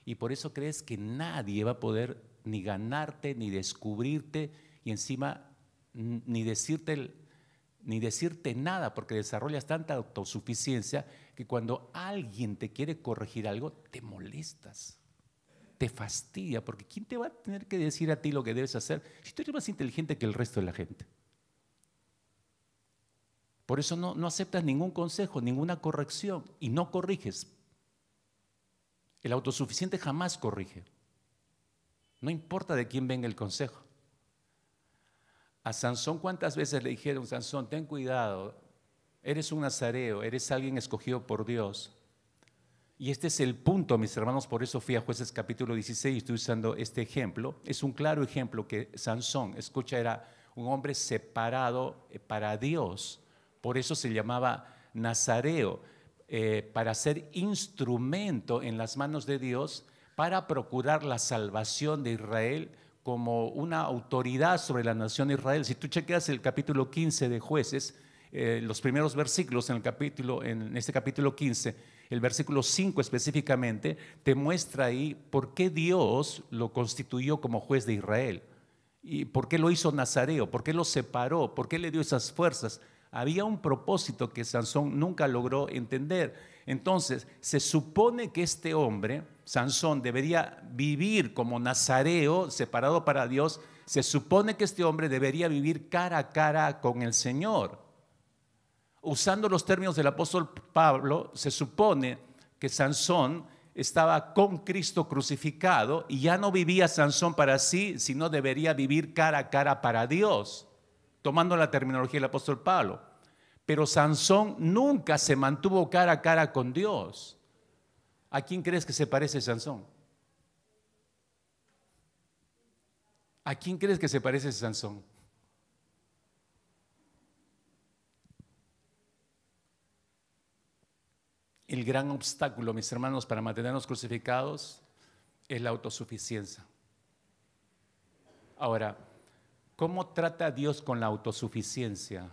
Y por eso crees que nadie va a poder ni ganarte, ni descubrirte y encima ni decirte nada, porque desarrollas tanta autosuficiencia que cuando alguien te quiere corregir algo, te molestas, te fastidia, porque ¿quién te va a tener que decir a ti lo que debes hacer si tú eres más inteligente que el resto de la gente? Por eso no aceptas ningún consejo, ninguna corrección y no corriges. El autosuficiente jamás corrige, no importa de quién venga el consejo. A Sansón, ¿cuántas veces le dijeron, Sansón, ten cuidado, eres un nazareo, eres alguien escogido por Dios? Y este es el punto, mis hermanos, por eso fui a Jueces capítulo 16 y estoy usando este ejemplo. Es un claro ejemplo que Sansón, escucha, era un hombre separado para Dios, por eso se llamaba nazareo, para ser instrumento en las manos de Dios para procurar la salvación de Israel como una autoridad sobre la nación de Israel. Si tú chequeas el capítulo 15 de Jueces, los primeros versículos en este capítulo 15, el versículo 5 específicamente, te muestra ahí por qué Dios lo constituyó como juez de Israel y por qué lo hizo nazareo, por qué lo separó, por qué le dio esas fuerzas. Había un propósito que Sansón nunca logró entender. Entonces, se supone que este hombre, Sansón, debería vivir como nazareo, separado para Dios. Se supone que este hombre debería vivir cara a cara con el Señor. Usando los términos del apóstol Pablo, se supone que Sansón estaba con Cristo crucificado y ya no vivía Sansón para sí, sino debería vivir cara a cara para Dios, tomando la terminología del apóstol Pablo. Pero Sansón nunca se mantuvo cara a cara con Dios. ¿A quién crees que se parece Sansón? ¿A quién crees que se parece Sansón? El gran obstáculo, mis hermanos, para mantenernos crucificados es la autosuficiencia. Ahora, ¿cómo trata Dios con la autosuficiencia?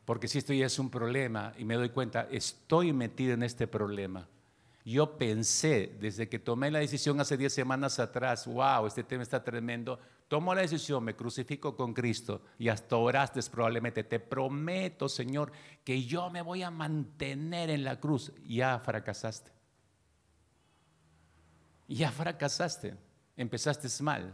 Porque si esto ya es un problema y me doy cuenta, estoy metido en este problema. Yo pensé, desde que tomé la decisión hace 10 semanas atrás, wow, este tema está tremendo, tomo la decisión, me crucifico con Cristo y hasta oraste probablemente, te prometo, Señor, que yo me voy a mantener en la cruz. Ya fracasaste. Ya fracasaste, empezaste mal.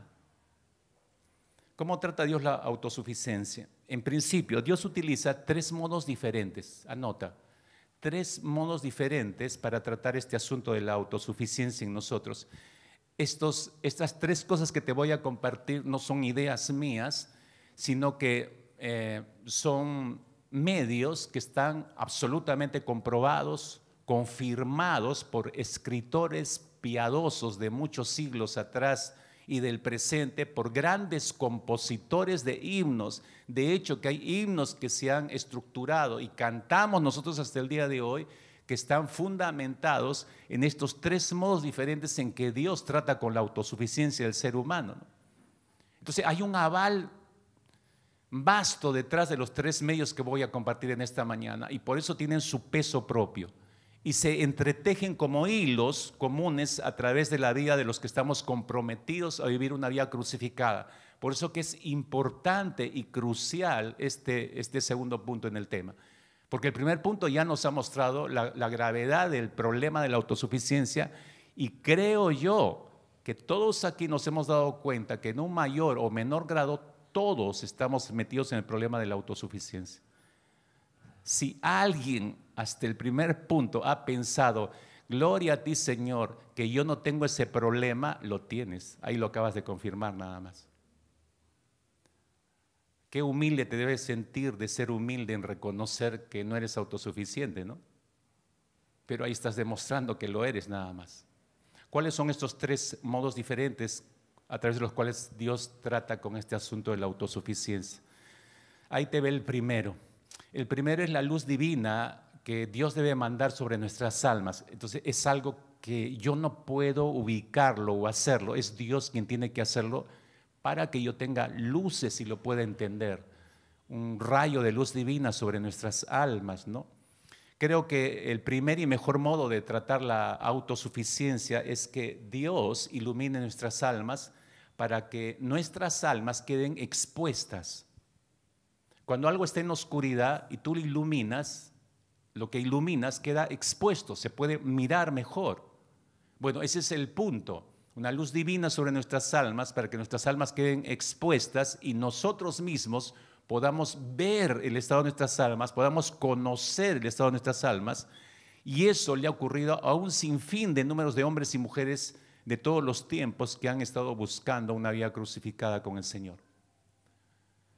¿Cómo trata Dios la autosuficiencia? En principio, Dios utiliza 3 modos diferentes, anota. 3 modos diferentes para tratar este asunto de la autosuficiencia en nosotros. Estas 3 cosas que te voy a compartir no son ideas mías, sino que son medios que están absolutamente comprobados, confirmados por escritores piadosos de muchos siglos atrás y del presente, por grandes compositores de himnos. De hecho, que hay himnos que se han estructurado y cantamos nosotros hasta el día de hoy, que están fundamentados en estos 3 modos diferentes en que Dios trata con la autosuficiencia del ser humano, ¿no? Entonces hay un aval vasto detrás de los 3 medios que voy a compartir en esta mañana, y por eso tienen su peso propio y se entretejen como hilos comunes a través de la vida de los que estamos comprometidos a vivir una vida crucificada. Por eso que es importante y crucial este segundo punto en el tema. Porque el primer punto ya nos ha mostrado la gravedad del problema de la autosuficiencia, y creo yo que todos aquí nos hemos dado cuenta que en un mayor o menor grado todos estamos metidos en el problema de la autosuficiencia. Si alguien hasta el primer punto ha pensado, gloria a ti Señor, que yo no tengo ese problema, lo tienes. Ahí lo acabas de confirmar nada más. Qué humilde te debes sentir de ser humilde en reconocer que no eres autosuficiente, ¿no? Pero ahí estás demostrando que lo eres nada más. ¿Cuáles son estos 3 modos diferentes a través de los cuales Dios trata con este asunto de la autosuficiencia? Ahí te ve el primero. El primero es la luz divina que Dios debe mandar sobre nuestras almas. Entonces es algo que yo no puedo ubicarlo o hacerlo, es Dios quien tiene que hacerlo para que yo tenga luces y lo pueda entender. Un rayo de luz divina sobre nuestras almas, ¿no? Creo que el primer y mejor modo de tratar la autosuficiencia es que Dios ilumine nuestras almas para que nuestras almas queden expuestas. Cuando algo está en oscuridad y tú lo iluminas, lo que iluminas queda expuesto, se puede mirar mejor. Bueno, ese es el punto. Una luz divina sobre nuestras almas para que nuestras almas queden expuestas y nosotros mismos podamos ver el estado de nuestras almas, podamos conocer el estado de nuestras almas. Y eso le ha ocurrido a un sinfín de números de hombres y mujeres de todos los tiempos que han estado buscando una vida crucificada con el Señor.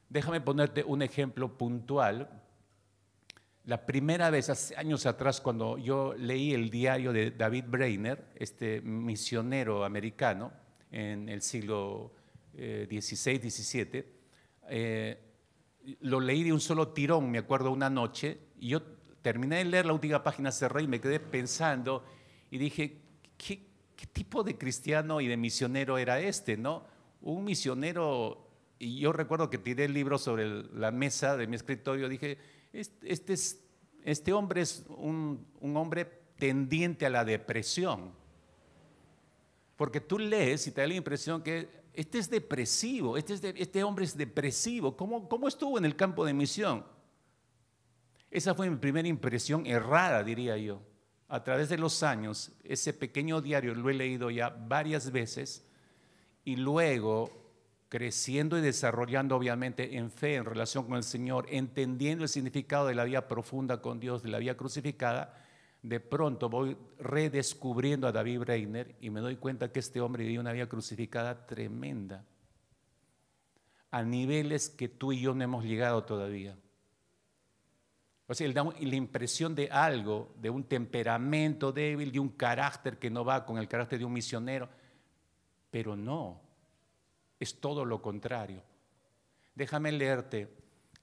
Déjame ponerte un ejemplo puntual. La primera vez, hace años atrás, cuando yo leí el diario de David Brainerd, este misionero americano en el siglo XVI, XVII, lo leí de un solo tirón, me acuerdo, una noche, y yo terminé de leer la última página, cerré y me quedé pensando y dije, ¿qué tipo de cristiano y de misionero era este, no? Un misionero. Y yo recuerdo que tiré el libro sobre la mesa de mi escritorio, dije, este hombre es un hombre tendiente a la depresión. Porque tú lees y te da la impresión que este es depresivo, este hombre es depresivo. ¿Cómo estuvo en el campo de misión? Esa fue mi primera impresión errada, diría yo. A través de los años, ese pequeño diario lo he leído ya varias veces y luego, creciendo y desarrollando obviamente en fe, en relación con el Señor, entendiendo el significado de la vida profunda con Dios, de la vida crucificada, de pronto voy redescubriendo a David Breiner y me doy cuenta que este hombre vivía una vida crucificada tremenda, a niveles que tú y yo no hemos llegado todavía. O sea, él da la impresión de algo, de un temperamento débil, de un carácter que no va con el carácter de un misionero, pero no, es todo lo contrario. Déjame leerte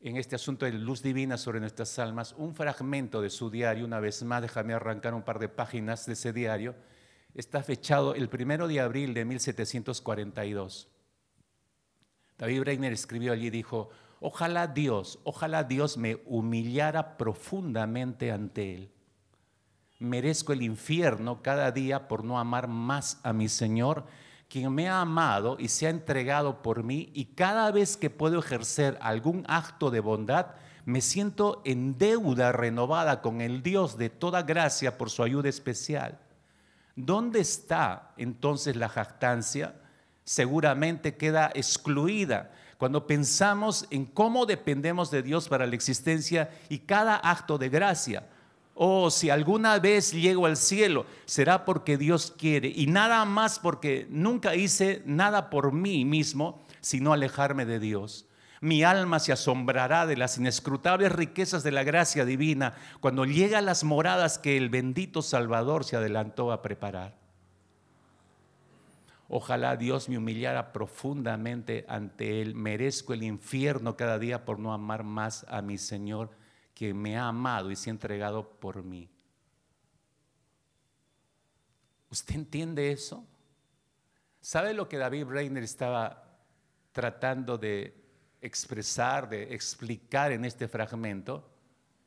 en este asunto de luz divina sobre nuestras almas un fragmento de su diario. Una vez más, déjame arrancar un par de páginas de ese diario. Está fechado el 1 de abril de 1742. David Breiner escribió allí y dijo: ojalá Dios me humillara profundamente ante Él. Merezco el infierno cada día por no amar más a mi Señor, quien me ha amado y se ha entregado por mí, y cada vez que puedo ejercer algún acto de bondad, me siento en deuda renovada con el Dios de toda gracia por su ayuda especial. ¿Dónde está entonces la jactancia? Seguramente queda excluida cuando pensamos en cómo dependemos de Dios para la existencia y cada acto de gracia. Oh, si alguna vez llego al cielo, será porque Dios quiere, y nada más porque nunca hice nada por mí mismo, sino alejarme de Dios. Mi alma se asombrará de las inescrutables riquezas de la gracia divina cuando llegue a las moradas que el bendito Salvador se adelantó a preparar. Ojalá Dios me humillara profundamente ante Él. Merezco el infierno cada día por no amar más a mi Señor, que me ha amado y se ha entregado por mí. ¿Usted entiende eso? ¿Sabe lo que David Breiner estaba tratando de expresar, de explicar en este fragmento?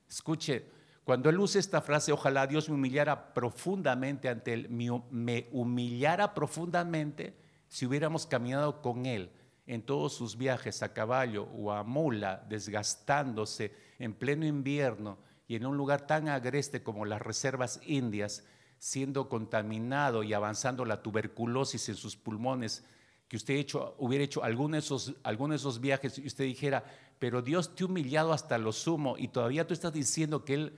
Escuche, cuando él usa esta frase, ojalá Dios me humillara profundamente ante Él, me humillara profundamente, si hubiéramos caminado con Él en todos sus viajes a caballo o a mula, desgastándose en pleno invierno y en un lugar tan agreste como las reservas indias, siendo contaminado y avanzando la tuberculosis en sus pulmones, que usted hubiera hecho alguno de esos viajes y usted dijera: pero Dios te ha humillado hasta lo sumo, y todavía tú estás diciendo que Él,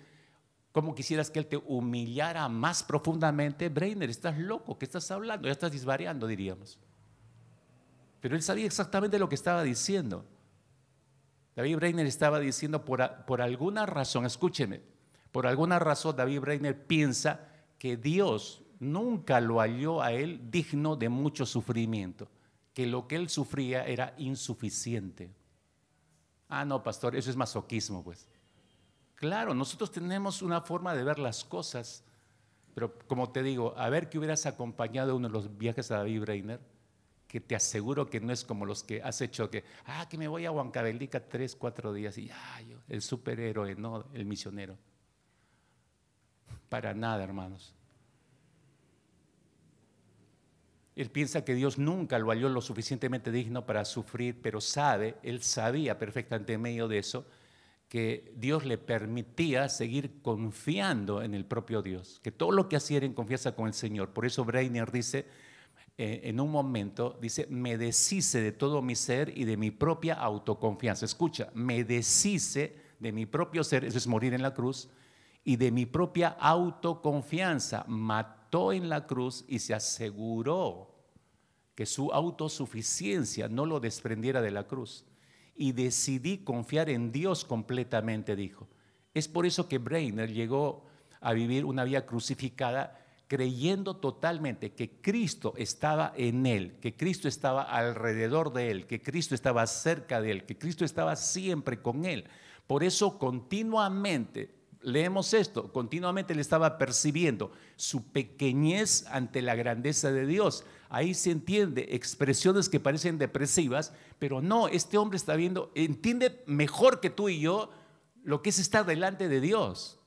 ¿cómo quisieras que Él te humillara más profundamente? Breiner, estás loco, ¿qué estás hablando? Ya estás disvariando, diríamos. Pero él sabía exactamente lo que estaba diciendo. David Breiner estaba diciendo, por alguna razón, escúcheme, por alguna razón David Breiner piensa que Dios nunca lo halló a él digno de mucho sufrimiento, que lo que él sufría era insuficiente. Ah, no, pastor, eso es masoquismo, pues. Claro, nosotros tenemos una forma de ver las cosas, pero como te digo, a ver que hubieras acompañado uno de los viajes a David Breiner, que te aseguro que no es como los que has hecho, que me voy a Huancavelica 3, 4 días y yo, el superhéroe, no el misionero. Para nada, hermanos. Él piensa que Dios nunca lo halló lo suficientemente digno para sufrir, pero él sabía perfectamente en medio de eso que Dios le permitía seguir confiando en el propio Dios, que todo lo que hacía era en confianza con el Señor. Por eso Breiner dice, en un momento, dice: me deshice de todo mi ser y de mi propia autoconfianza. Escucha, me deshice de mi propio ser, eso es morir en la cruz, y de mi propia autoconfianza. Mató en la cruz y se aseguró que su autosuficiencia no lo desprendiera de la cruz. Y decidí confiar en Dios completamente, dijo. Es por eso que Breiner llegó a vivir una vida crucificada, creyendo totalmente que Cristo estaba en él, que Cristo estaba alrededor de él, que Cristo estaba cerca de él, que Cristo estaba siempre con él. Por eso continuamente, leemos esto, continuamente le estaba percibiendo su pequeñez ante la grandeza de Dios. Ahí se entiende expresiones que parecen depresivas, pero no, este hombre está viendo, entiende mejor que tú y yo lo que es estar delante de Dios.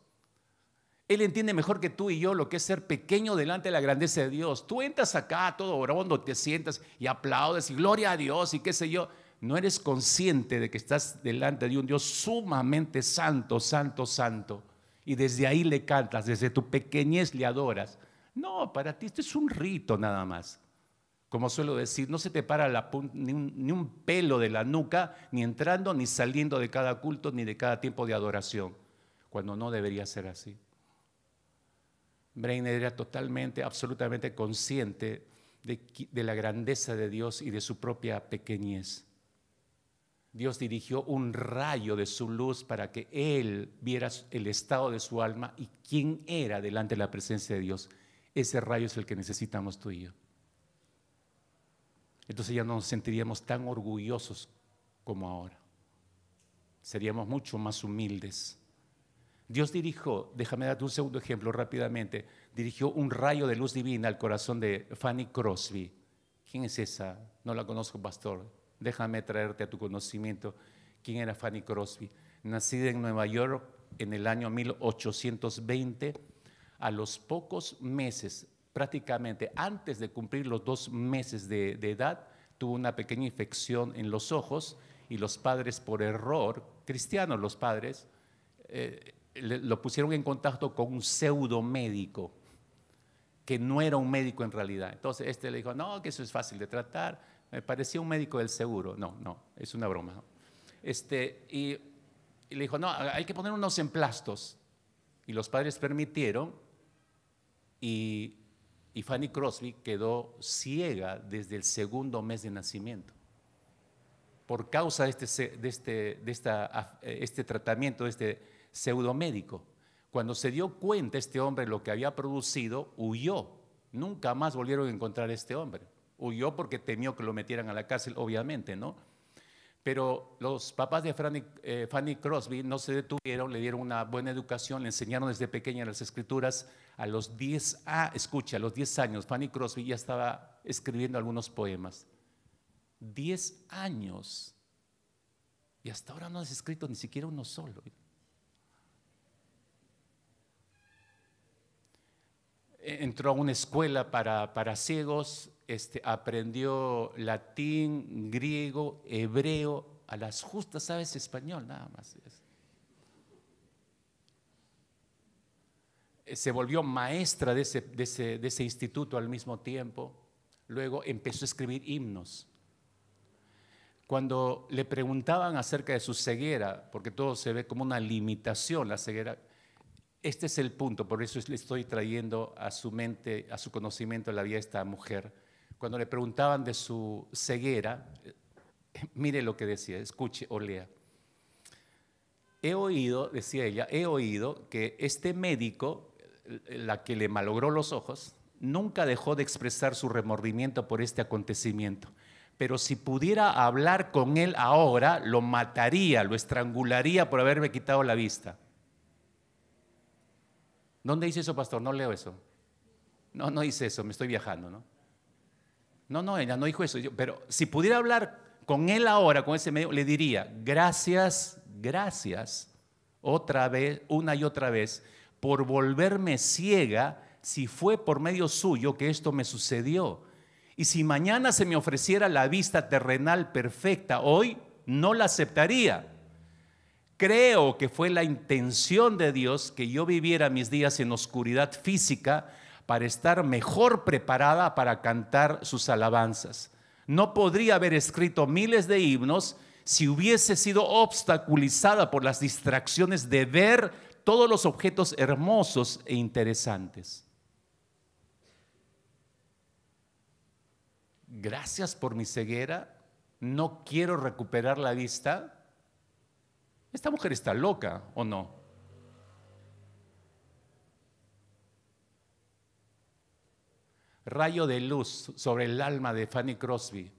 Él entiende mejor que tú y yo lo que es ser pequeño delante de la grandeza de Dios. Tú entras acá todo orondo, te sientas y aplaudes y gloria a Dios y qué sé yo. No eres consciente de que estás delante de un Dios sumamente santo, santo, santo. Y desde ahí le cantas, desde tu pequeñez le adoras. No, para ti esto es un rito nada más. Como suelo decir, no se te para ni un pelo de la nuca, ni entrando ni saliendo de cada culto, ni de cada tiempo de adoración, cuando no debería ser así. Breiner era totalmente, absolutamente consciente de la grandeza de Dios y de su propia pequeñez. Dios dirigió un rayo de su luz para que él viera el estado de su alma y quién era delante de la presencia de Dios. Ese rayo es el que necesitamos tú y yo. Entonces ya no nos sentiríamos tan orgullosos como ahora. Seríamos mucho más humildes. Dios dirigió, déjame darte un segundo ejemplo rápidamente, dirigió un rayo de luz divina al corazón de Fanny Crosby. ¿Quién es esa? No la conozco, pastor. Déjame traerte a tu conocimiento quién era Fanny Crosby. Nacida en Nueva York en el año 1820, a los pocos meses, prácticamente antes de cumplir los 2 meses de edad, tuvo una pequeña infección en los ojos y los padres, por error, cristianos los padres, lo pusieron en contacto con un pseudo médico que no era un médico en realidad. Entonces le dijo, no, que eso es fácil de tratar, me parecía un médico del seguro. No, es una broma, ¿no? Y le dijo, no, hay que poner unos emplastos. Y los padres permitieron y Fanny Crosby quedó ciega desde el 2º mes de nacimiento por causa de este tratamiento, de este pseudomédico. Cuando se dio cuenta este hombre lo que había producido, huyó. Nunca más volvieron a encontrar a este hombre. Huyó porque temió que lo metieran a la cárcel, obviamente, ¿no? Pero los papás de Fanny Crosby no se detuvieron, le dieron una buena educación, le enseñaron desde pequeña las escrituras. A los 10 años, Fanny Crosby ya estaba escribiendo algunos poemas. 10 años. Y hasta ahora no has escrito ni siquiera uno solo. Entró a una escuela para ciegos, aprendió latín, griego, hebreo, a las justas sabes español, nada más. Se volvió maestra de ese instituto al mismo tiempo. Luego empezó a escribir himnos. Cuando le preguntaban acerca de su ceguera, porque todo se ve como una limitación, la ceguera, este es el punto, por eso le estoy trayendo a su mente, a su conocimiento la vida de esta mujer. Cuando le preguntaban de su ceguera, mire lo que decía, escuche o lea. He oído, decía ella, he oído que este médico, la que le malogró los ojos, nunca dejó de expresar su remordimiento por este acontecimiento. Pero si pudiera hablar con él ahora, lo mataría, lo estrangularía por haberme quitado la vista. ¿Dónde dice eso, pastor? No leo eso. No dice eso, me estoy viajando, ¿no? No, ella no dijo eso. Pero si pudiera hablar con él ahora, con ese medio, le diría, gracias, otra vez, una y otra vez, por volverme ciega, si fue por medio suyo que esto me sucedió. Y si mañana se me ofreciera la vista terrenal perfecta, hoy no la aceptaría. Creo que fue la intención de Dios que yo viviera mis días en oscuridad física para estar mejor preparada para cantar sus alabanzas. No podría haber escrito miles de himnos si hubiese sido obstaculizada por las distracciones de ver todos los objetos hermosos e interesantes. Gracias por mi ceguera, no quiero recuperar la vista. Esta mujer está loca, ¿o no? Rayo de luz sobre el alma de Fanny Crosby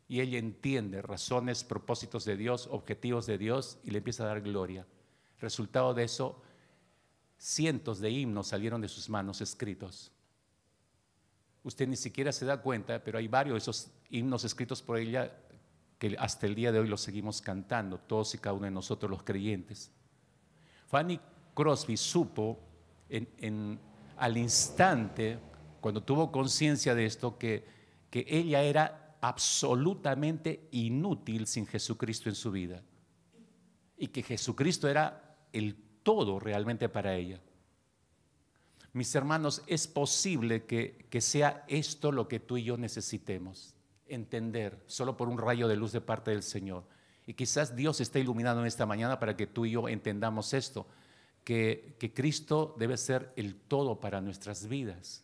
y ella entiende razones, propósitos de Dios, objetivos de Dios y le empieza a dar gloria. Resultado de eso, cientos de himnos salieron de sus manos escritos. Usted ni siquiera se da cuenta, pero hay varios de esos himnos escritos por ella que hasta el día de hoy los seguimos cantando, todos y cada uno de nosotros los creyentes. Fanny Crosby supo al instante, cuando tuvo conciencia de esto, que ella era absolutamente inútil sin Jesucristo en su vida y que Jesucristo era el todo realmente para ella. Mis hermanos, es posible que sea esto lo que tú y yo necesitemos entender, solo por un rayo de luz de parte del Señor. Y quizás Dios esté iluminado en esta mañana para que tú y yo entendamos esto. que Cristo debe ser el todo para nuestras vidas.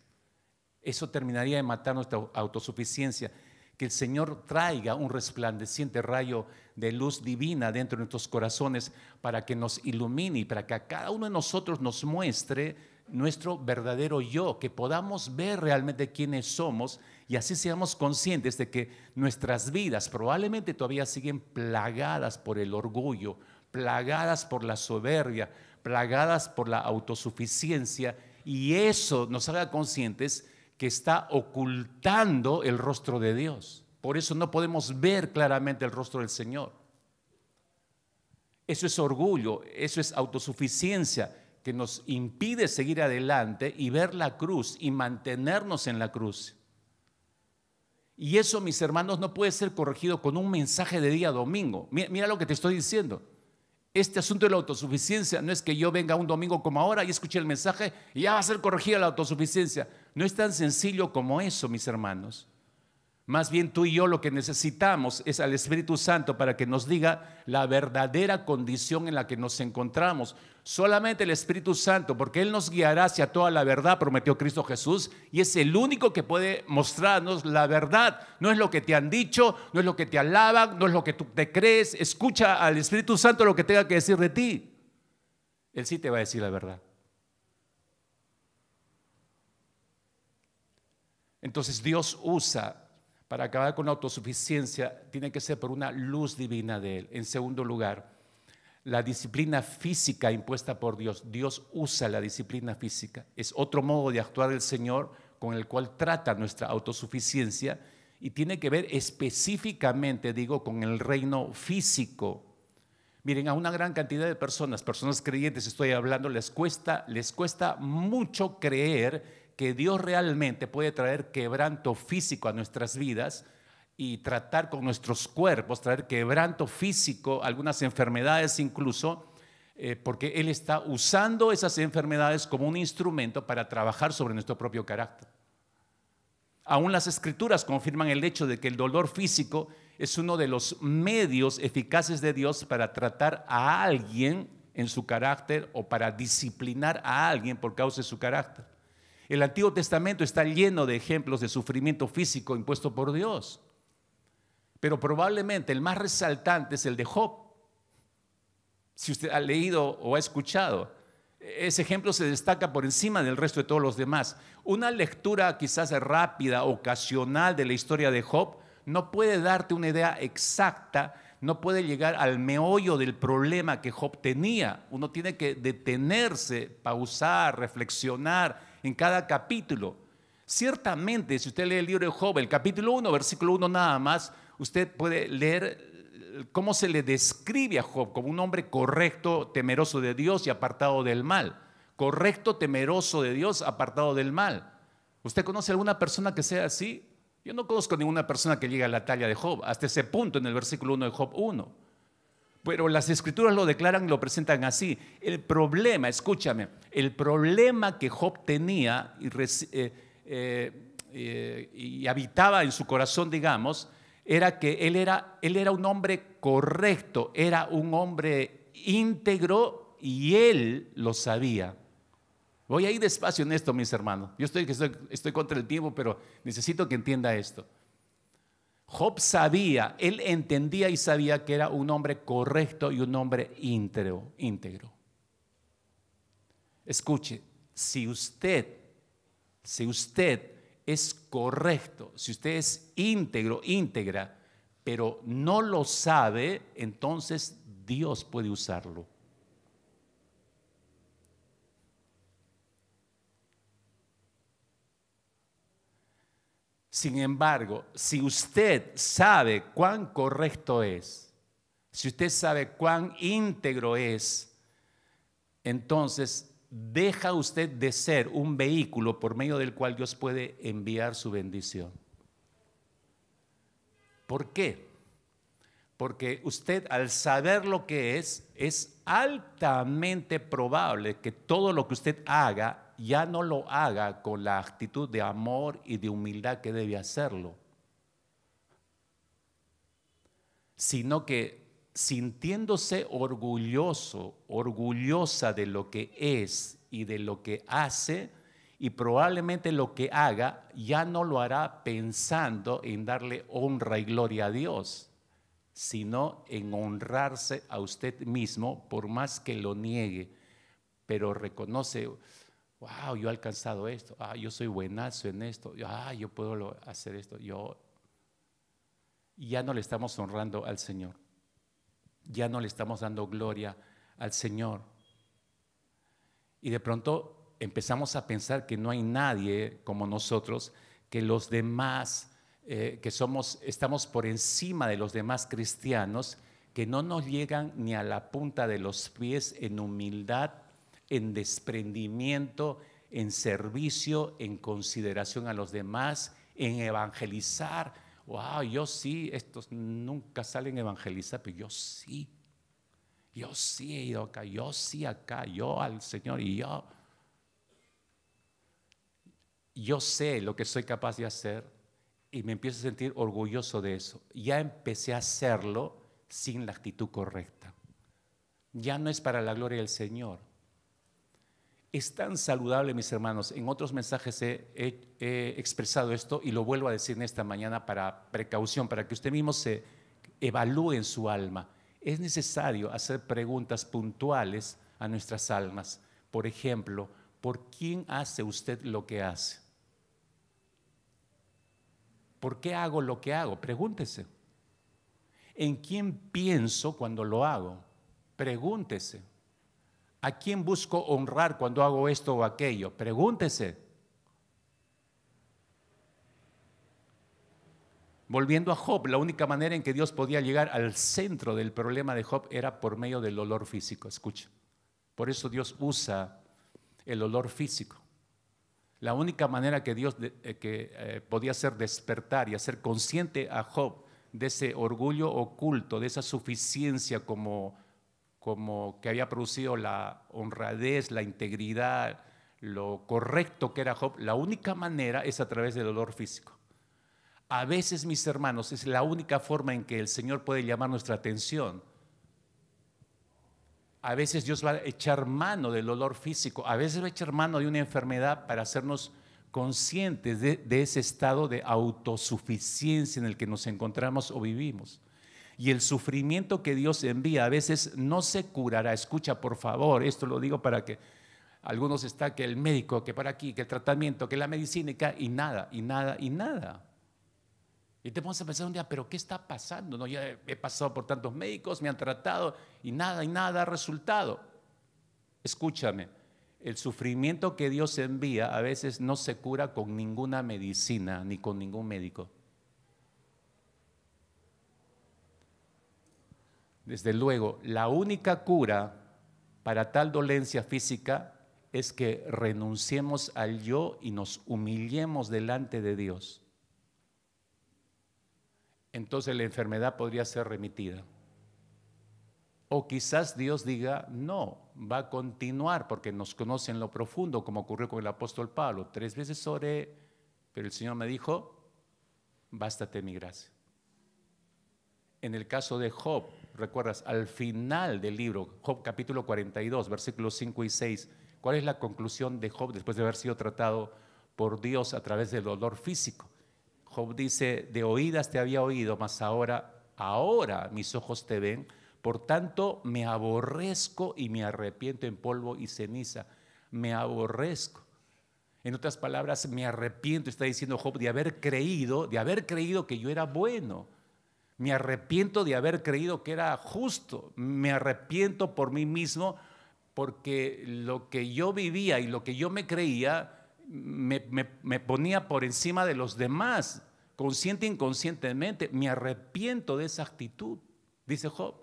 Eso terminaría de matar nuestra autosuficiencia. Que el Señor traiga un resplandeciente rayo de luz divina dentro de nuestros corazones para que nos ilumine y para que a cada uno de nosotros nos muestre nuestro verdadero yo, que podamos ver realmente quiénes somos y así seamos conscientes de que nuestras vidas probablemente todavía siguen plagadas por el orgullo, plagadas por la soberbia, plagadas por la autosuficiencia, y eso nos haga conscientes que está ocultando el rostro de Dios. Por eso no podemos ver claramente el rostro del Señor. Eso es orgullo, eso es autosuficiencia que nos impide seguir adelante y ver la cruz y mantenernos en la cruz. Y eso, mis hermanos, no puede ser corregido con un mensaje de día domingo. Mira lo que te estoy diciendo. Este asunto de la autosuficiencia no es que yo venga un domingo como ahora y escuche el mensaje y ya va a ser corregida la autosuficiencia. No es tan sencillo como eso, mis hermanos. Más bien tú y yo lo que necesitamos es al Espíritu Santo para que nos diga la verdadera condición en la que nos encontramos. Solamente el Espíritu Santo, porque Él nos guiará hacia toda la verdad, prometió Cristo Jesús, y es el único que puede mostrarnos la verdad. No es lo que te han dicho, no es lo que te alaban, no es lo que tú te crees. Escucha al Espíritu Santo lo que tenga que decir de ti. Él sí te va a decir la verdad. Entonces Dios usa, para acabar con la autosuficiencia, tiene que ser por una luz divina de Él. En segundo lugar, la disciplina física impuesta por Dios. Dios usa la disciplina física. Es otro modo de actuar del Señor con el cual trata nuestra autosuficiencia y tiene que ver específicamente, digo, con el reino físico. Miren, a una gran cantidad de personas creyentes estoy hablando, les cuesta mucho creer que Dios realmente puede traer quebranto físico a nuestras vidas y tratar con nuestros cuerpos, traer quebranto físico, algunas enfermedades incluso, porque Él está usando esas enfermedades como un instrumento para trabajar sobre nuestro propio carácter. Aún las Escrituras confirman el hecho de que el dolor físico es uno de los medios eficaces de Dios para tratar a alguien en su carácter o para disciplinar a alguien por causa de su carácter. El Antiguo Testamento está lleno de ejemplos de sufrimiento físico impuesto por Dios, pero probablemente el más resaltante es el de Job. Si usted ha leído o ha escuchado, ese ejemplo se destaca por encima del resto de todos los demás. Una lectura quizás rápida, ocasional de la historia de Job no puede darte una idea exacta, no puede llegar al meollo del problema que Job tenía. Uno tiene que detenerse, pausar, reflexionar en cada capítulo. Ciertamente, si usted lee el libro de Job, el capítulo 1, versículo 1 nada más, usted puede leer cómo se le describe a Job como un hombre correcto, temeroso de Dios y apartado del mal. Correcto, temeroso de Dios, apartado del mal. ¿Usted conoce alguna persona que sea así? Yo no conozco ninguna persona que llegue a la talla de Job, hasta ese punto en el versículo 1 de Job 1. Pero las Escrituras lo declaran y lo presentan así. El problema, escúchame, el problema que Job tenía y habitaba en su corazón, digamos, era que él era un hombre correcto, era un hombre íntegro y él lo sabía. Voy a ir despacio en esto, mis hermanos. Yo estoy contra el tiempo, pero necesito que entienda esto. Job sabía, él entendía y sabía que era un hombre correcto y un hombre íntegro. Escuche, si usted es correcto, si usted es íntegro, íntegra, pero no lo sabe, entonces Dios puede usarlo. Sin embargo, si usted sabe cuán correcto es, si usted sabe cuán íntegro es, entonces deja usted de ser un vehículo por medio del cual Dios puede enviar su bendición. ¿Por qué? Porque usted, al saber lo que es altamente probable que todo lo que usted haga ya no lo haga con la actitud de amor y de humildad que debe hacerlo, sino que sintiéndose orgulloso, orgullosa de lo que es y de lo que hace, y probablemente lo que haga ya no lo hará pensando en darle honra y gloria a Dios, sino en honrarse a usted mismo, por más que lo niegue, pero reconoce, wow, yo he alcanzado esto, yo soy buenazo en esto, yo puedo hacer esto, ya no le estamos honrando al Señor, ya no le estamos dando gloria al Señor. Y de pronto empezamos a pensar que no hay nadie como nosotros, que los demás, estamos por encima de los demás cristianos, que no nos llegan ni a la punta de los pies en humildad, en desprendimiento, en servicio, en consideración a los demás, en evangelizar. Wow, yo sí, estos nunca salen a evangelizar, pero yo sí he ido acá, yo sí acá, yo al Señor, y yo sé lo que soy capaz de hacer, y me empiezo a sentir orgulloso de eso. Ya empecé a hacerlo sin la actitud correcta. Ya no es para la gloria del Señor. Es tan saludable, mis hermanos. En otros mensajes he expresado esto y lo vuelvo a decir en esta mañana para precaución, para que usted mismo se evalúe en su alma. Es necesario hacer preguntas puntuales a nuestras almas. Por ejemplo, ¿por quién hace usted lo que hace? ¿Por qué hago lo que hago? Pregúntese. ¿En quién pienso cuando lo hago? Pregúntese. ¿A quién busco honrar cuando hago esto o aquello? Pregúntese. Volviendo a Job, la única manera en que Dios podía llegar al centro del problema de Job era por medio del olor físico. Escucha. Por eso Dios usa el olor físico. La única manera que Dios podía hacer despertar y hacer consciente a Job de ese orgullo oculto, de esa suficiencia como que había producido la honradez, la integridad, lo correcto que era Job, la única manera es a través del dolor físico. A veces, mis hermanos, es la única forma en que el Señor puede llamar nuestra atención. A veces Dios va a echar mano del dolor físico, a veces va a echar mano de una enfermedad para hacernos conscientes de ese estado de autosuficiencia en el que nos encontramos o vivimos. Y el sufrimiento que Dios envía a veces no se curará. Escucha, por favor, esto lo digo para que algunos está que el médico, que para aquí, que el tratamiento, que la medicina y nada, y nada, y nada. Y te pones a pensar un día, pero ¿qué está pasando? No, ya he pasado por tantos médicos, me han tratado y nada ha resultado. Escúchame, el sufrimiento que Dios envía a veces no se cura con ninguna medicina ni con ningún médico. Desde luego, la única cura para tal dolencia física es que renunciemos al yo y nos humillemos delante de Dios. Entonces la enfermedad podría ser remitida. O quizás Dios diga, no, va a continuar porque nos conoce en lo profundo, como ocurrió con el apóstol Pablo. 3 veces oré, pero el Señor me dijo, bástate mi gracia. En el caso de Job, recuerdas, al final del libro, Job capítulo 42, versículos 5 y 6, ¿cuál es la conclusión de Job después de haber sido tratado por Dios a través del dolor físico? Job dice, de oídas te había oído, mas ahora mis ojos te ven, por tanto me aborrezco y me arrepiento en polvo y ceniza. Me aborrezco. En otras palabras, me arrepiento, está diciendo Job, de haber creído que yo era bueno. Me arrepiento de haber creído que era justo. Me arrepiento por mí mismo porque lo que yo vivía y lo que yo me creía me ponía por encima de los demás, consciente e inconscientemente. Me arrepiento de esa actitud, dice Job.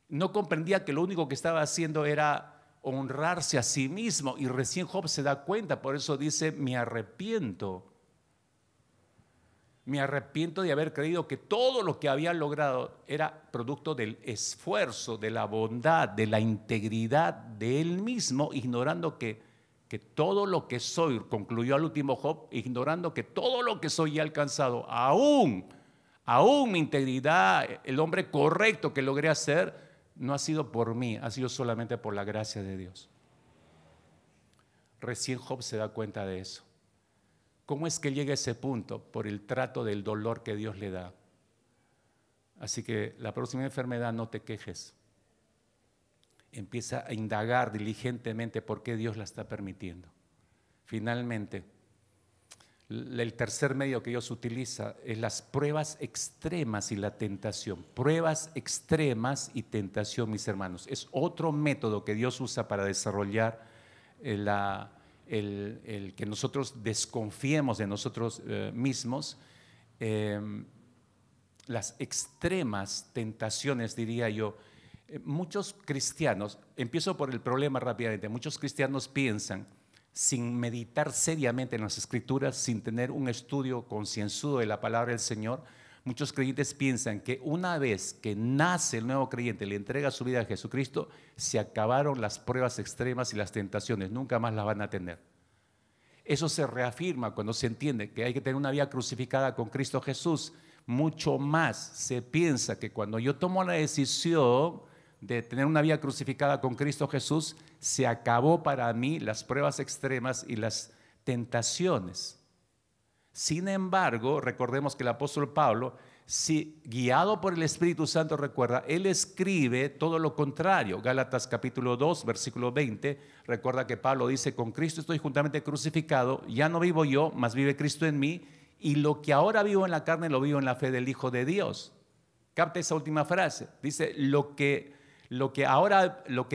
No comprendía que lo único que estaba haciendo era honrarse a sí mismo, y recién Job se da cuenta, por eso dice, me arrepiento. Me arrepiento de haber creído que todo lo que había logrado era producto del esfuerzo, de la bondad, de la integridad de él mismo, ignorando que todo lo que soy, concluyó al último Job, ignorando que todo lo que soy he alcanzado, aún Aún mi integridad, el hombre correcto que logré hacer, no ha sido por mí, ha sido solamente por la gracia de Dios. Recién Job se da cuenta de eso. ¿Cómo es que llega a ese punto? Por el trato del dolor que Dios le da. Así que la próxima enfermedad no te quejes. Empieza a indagar diligentemente por qué Dios la está permitiendo. Finalmente, el tercer medio que Dios utiliza es las pruebas extremas y la tentación. Pruebas extremas y tentación, mis hermanos. Es otro método que Dios usa para desarrollar el que nosotros desconfiemos de nosotros mismos. Las extremas tentaciones, diría yo. Muchos cristianos, empiezo por el problema rápidamente, muchos cristianos piensan, sin meditar seriamente en las Escrituras, sin tener un estudio concienzudo de la palabra del Señor, muchos creyentes piensan que una vez que nace el nuevo creyente, le entrega su vida a Jesucristo, se acabaron las pruebas extremas y las tentaciones, nunca más las van a tener. Eso se reafirma cuando se entiende que hay que tener una vida crucificada con Cristo Jesús. Mucho más se piensa que cuando yo tomo la decisión de tener una vida crucificada con Cristo Jesús, se acabó para mí las pruebas extremas y las tentaciones. Sin embargo, recordemos que el apóstol Pablo, si guiado por el Espíritu Santo, recuerda, él escribe todo lo contrario. Gálatas capítulo 2, versículo 20, recuerda que Pablo dice, con Cristo estoy juntamente crucificado, ya no vivo yo, mas vive Cristo en mí, y lo que ahora vivo en la carne, lo vivo en la fe del Hijo de Dios. Capta esa última frase, dice, lo que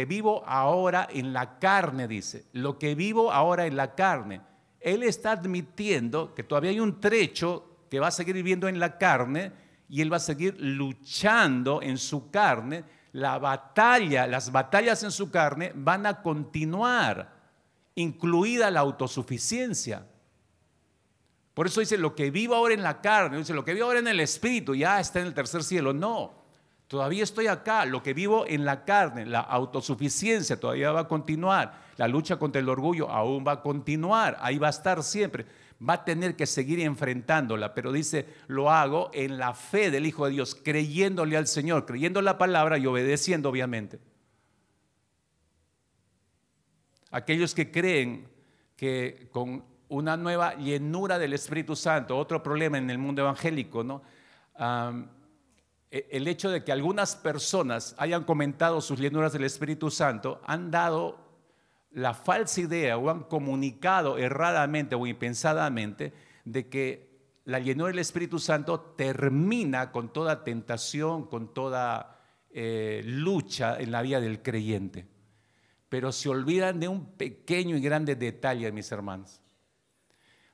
vivo ahora en la carne, dice, lo que vivo ahora en la carne. Él está admitiendo que todavía hay un trecho que va a seguir viviendo en la carne y él va a seguir luchando en su carne. Las batallas en su carne van a continuar, incluida la autosuficiencia. Por eso dice, lo que vivo ahora en la carne, dice, lo que vivo ahora en el espíritu, ya está en el tercer cielo. No. Todavía estoy acá, lo que vivo en la carne, la autosuficiencia todavía va a continuar, la lucha contra el orgullo aún va a continuar, ahí va a estar siempre, va a tener que seguir enfrentándola, pero dice, lo hago en la fe del Hijo de Dios, creyéndole al Señor, creyendo la palabra y obedeciendo obviamente. Aquellos que creen que con una nueva llenura del Espíritu Santo, otro problema en el mundo evangélico, ¿no? El hecho de que algunas personas hayan comentado sus llenuras del Espíritu Santo han dado la falsa idea o han comunicado erradamente o impensadamente de que la llenura del Espíritu Santo termina con toda tentación, con toda lucha en la vida del creyente. Pero se olvidan de un pequeño y grande detalle, mis hermanos.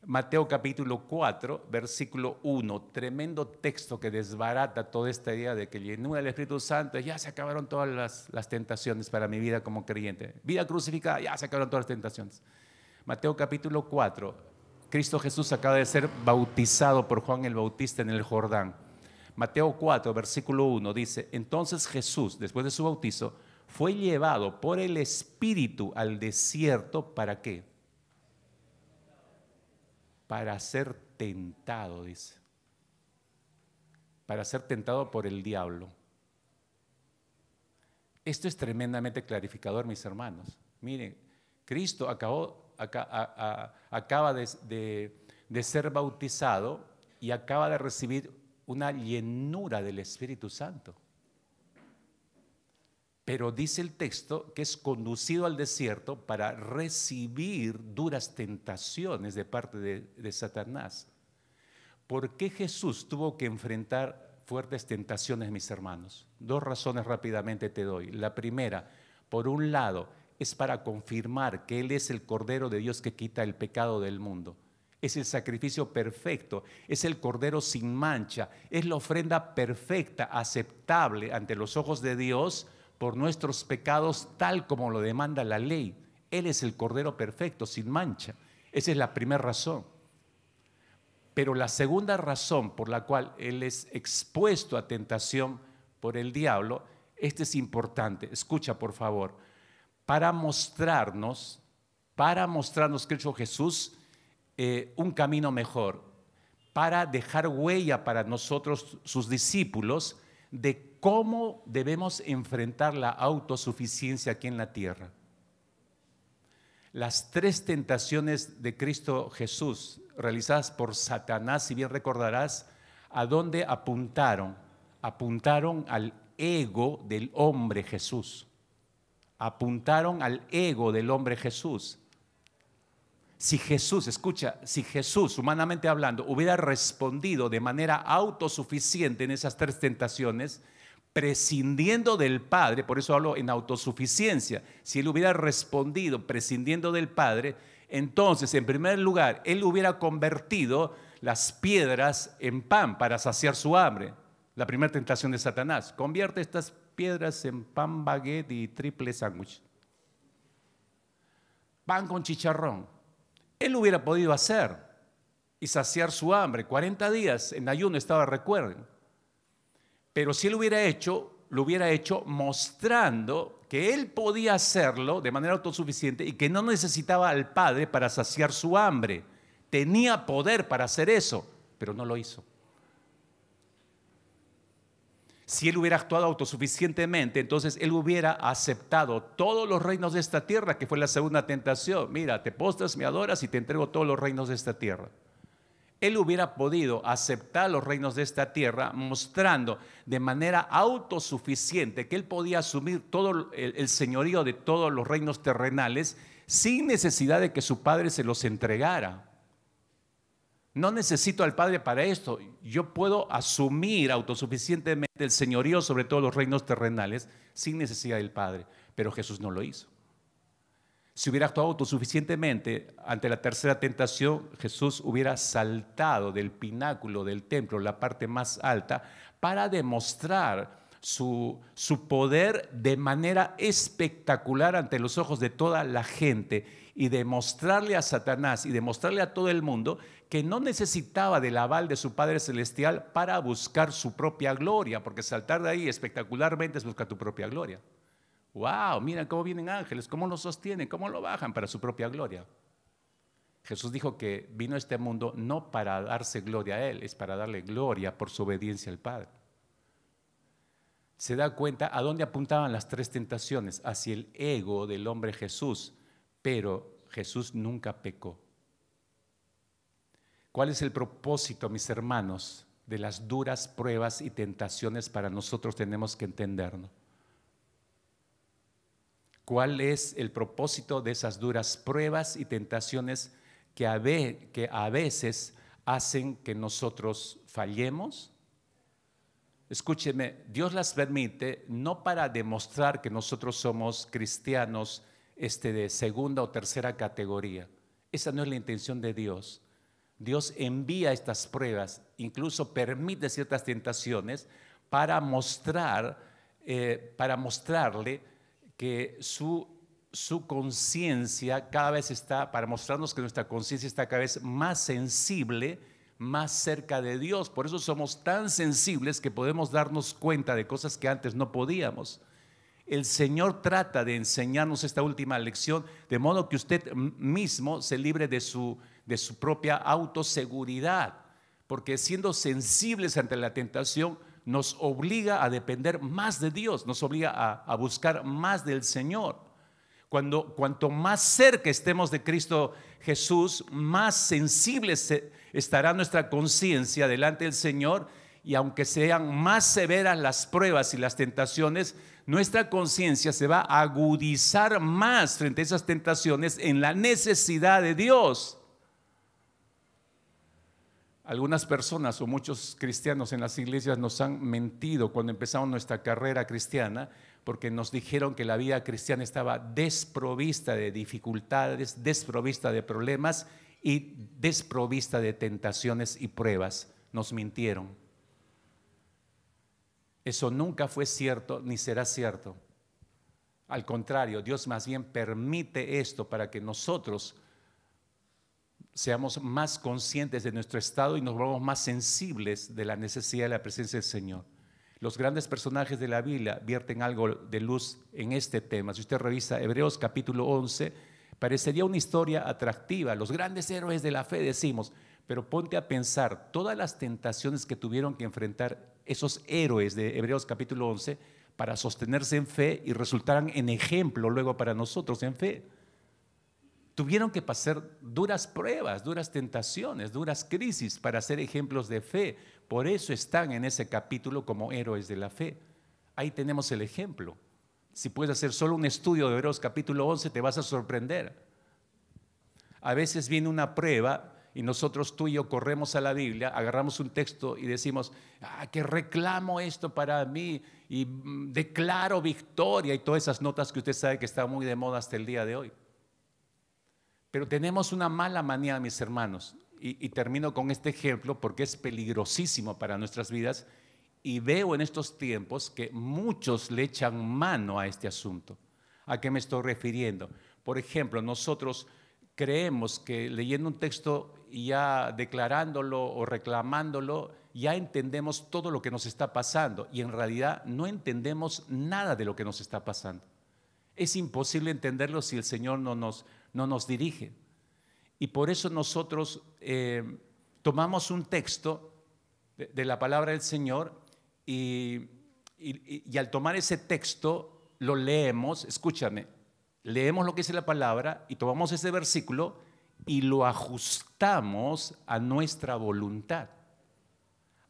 Mateo capítulo 4, versículo 1, tremendo texto que desbarata toda esta idea de que llenura del Espíritu Santo, ya se acabaron todas las tentaciones para mi vida como creyente. Vida crucificada, ya se acabaron todas las tentaciones. Mateo capítulo 4, Cristo Jesús acaba de ser bautizado por Juan el Bautista en el Jordán. Mateo 4, versículo 1 dice, entonces Jesús, después de su bautizo, fue llevado por el Espíritu al desierto, ¿para qué? Para ser tentado, dice. Para ser tentado por el diablo. Esto es tremendamente clarificador, mis hermanos. Miren, Cristo acaba de ser bautizado y acaba de recibir una llenura del Espíritu Santo. Pero dice el texto que es conducido al desierto para recibir duras tentaciones de parte de Satanás. ¿Por qué Jesús tuvo que enfrentar fuertes tentaciones, mis hermanos? Dos razones rápidamente te doy. La primera, por un lado, es para confirmar que Él es el Cordero de Dios que quita el pecado del mundo. Es el sacrificio perfecto, es el Cordero sin mancha, es la ofrenda perfecta, aceptable ante los ojos de Dios por nuestros pecados, tal como lo demanda la ley. Él es el Cordero perfecto, sin mancha. Esa es la primera razón. Pero la segunda razón por la cual Él es expuesto a tentación por el diablo, este es importante. Escucha, por favor. Para mostrarnos, Cristo Jesús, un camino mejor. para dejar huella para nosotros, sus discípulos, de cómo debemos enfrentar la autosuficiencia aquí en la tierra. Las 3 tentaciones de Cristo Jesús, realizadas por Satanás, si bien recordarás, ¿a dónde apuntaron? Apuntaron al ego del hombre Jesús. Apuntaron al ego del hombre Jesús. Si Jesús, escucha, si Jesús, humanamente hablando, hubiera respondido de manera autosuficiente en esas 3 tentaciones, prescindiendo del Padre, por eso hablo en autosuficiencia, si Él hubiera respondido prescindiendo del Padre, entonces, en primer lugar, Él hubiera convertido las piedras en pan para saciar su hambre. La primera tentación de Satanás: convierte estas piedras en pan, baguette y triple sándwich. Pan con chicharrón. Él lo hubiera podido hacer y saciar su hambre. 40 días en ayuno estaba, recuerden. Pero si Él lo hubiera hecho mostrando que Él podía hacerlo de manera autosuficiente y que no necesitaba al Padre para saciar su hambre. Tenía poder para hacer eso, pero no lo hizo. Si Él hubiera actuado autosuficientemente, entonces Él hubiera aceptado todos los reinos de esta tierra, que fue la segunda tentación. Mira, te postras, me adoras y te entrego todos los reinos de esta tierra. Él hubiera podido aceptar los reinos de esta tierra, mostrando de manera autosuficiente que Él podía asumir todo el señorío de todos los reinos terrenales sin necesidad de que su Padre se los entregara. No necesito al Padre para esto. Yo puedo asumir autosuficientemente el señorío sobre todos los reinos terrenales sin necesidad del Padre. Pero Jesús no lo hizo. Si hubiera actuado autosuficientemente ante la tercera tentación, Jesús hubiera saltado del pináculo del templo, la parte más alta, para demostrar su poder de manera espectacular ante los ojos de toda la gente, y demostrarle a Satanás y demostrarle a todo el mundo que no necesitaba del aval de su Padre Celestial para buscar su propia gloria, porque saltar de ahí espectacularmente es buscar tu propia gloria. ¡Wow! Miren cómo vienen ángeles, cómo lo sostienen, cómo lo bajan para su propia gloria. Jesús dijo que vino a este mundo no para darse gloria a Él, es para darle gloria por su obediencia al Padre. ¿Se da cuenta a dónde apuntaban las 3 tentaciones? Hacia el ego del hombre Jesús. Pero Jesús nunca pecó. ¿Cuál es el propósito, mis hermanos, de las duras pruebas y tentaciones para nosotros? Tenemos que entenderlo. ¿Cuál es el propósito de esas duras pruebas y tentaciones que a veces hacen que nosotros fallemos? Escúcheme, Dios las permite no para demostrar que nosotros somos cristianos de segunda o tercera categoría. Esa no es la intención de Dios. Dios envía estas pruebas, incluso permite ciertas tentaciones para mostrarle que su conciencia cada vez está, para mostrarnos que nuestra conciencia está cada vez más sensible, más cerca de Dios. Por eso somos tan sensibles que podemos darnos cuenta de cosas que antes no podíamos. El Señor trata de enseñarnos esta última lección, de modo que usted mismo se libre de su propia autoseguridad, porque siendo sensibles ante la tentación nos obliga a depender más de Dios, nos obliga a buscar más del Señor. Cuanto más cerca estemos de Cristo Jesús, más sensibles estará nuestra conciencia delante del Señor, y aunque sean más severas las pruebas y las tentaciones, nuestra conciencia se va a agudizar más frente a esas tentaciones en la necesidad de Dios. Algunas personas o muchos cristianos en las iglesias nos han mentido cuando empezamos nuestra carrera cristiana, porque nos dijeron que la vida cristiana estaba desprovista de dificultades, desprovista de problemas y desprovista de tentaciones y pruebas. Nos mintieron. Eso nunca fue cierto ni será cierto. Al contrario, Dios más bien permite esto para que nosotros seamos más conscientes de nuestro estado y nos volvamos más sensibles de la necesidad de la presencia del Señor. Los grandes personajes de la Biblia vierten algo de luz en este tema. Si usted revisa Hebreos capítulo 11, parecería una historia atractiva. Los grandes héroes de la fe, decimos, Pero ponte a pensar todas las tentaciones que tuvieron que enfrentar esos héroes de Hebreos capítulo 11 para sostenerse en fe y resultaran en ejemplo luego para nosotros en fe. Tuvieron que pasar duras pruebas, duras tentaciones, duras crisis para ser ejemplos de fe. Por eso están en ese capítulo como héroes de la fe. Ahí tenemos el ejemplo. Si puedes hacer solo un estudio de Hebreos capítulo 11, te vas a sorprender. A veces viene una prueba y nosotros, tú y yo, corremos a la Biblia, agarramos un texto y decimos, que reclamo esto para mí y declaro victoria y todas esas notas que usted sabe que están muy de moda hasta el día de hoy. Pero tenemos una mala manía, mis hermanos, y termino con este ejemplo porque es peligrosísimo para nuestras vidas y veo en estos tiempos que muchos le echan mano a este asunto. ¿A qué me estoy refiriendo? Por ejemplo, nosotros creemos que leyendo un texto y ya declarándolo o reclamándolo, ya entendemos todo lo que nos está pasando y en realidad no entendemos nada de lo que nos está pasando. Es imposible entenderlo si el Señor no nos dirige. Y por eso nosotros tomamos un texto de la palabra del Señor y al tomar ese texto lo leemos, escúchame, leemos lo que dice la palabra y tomamos ese versículo y lo ajustamos a nuestra voluntad.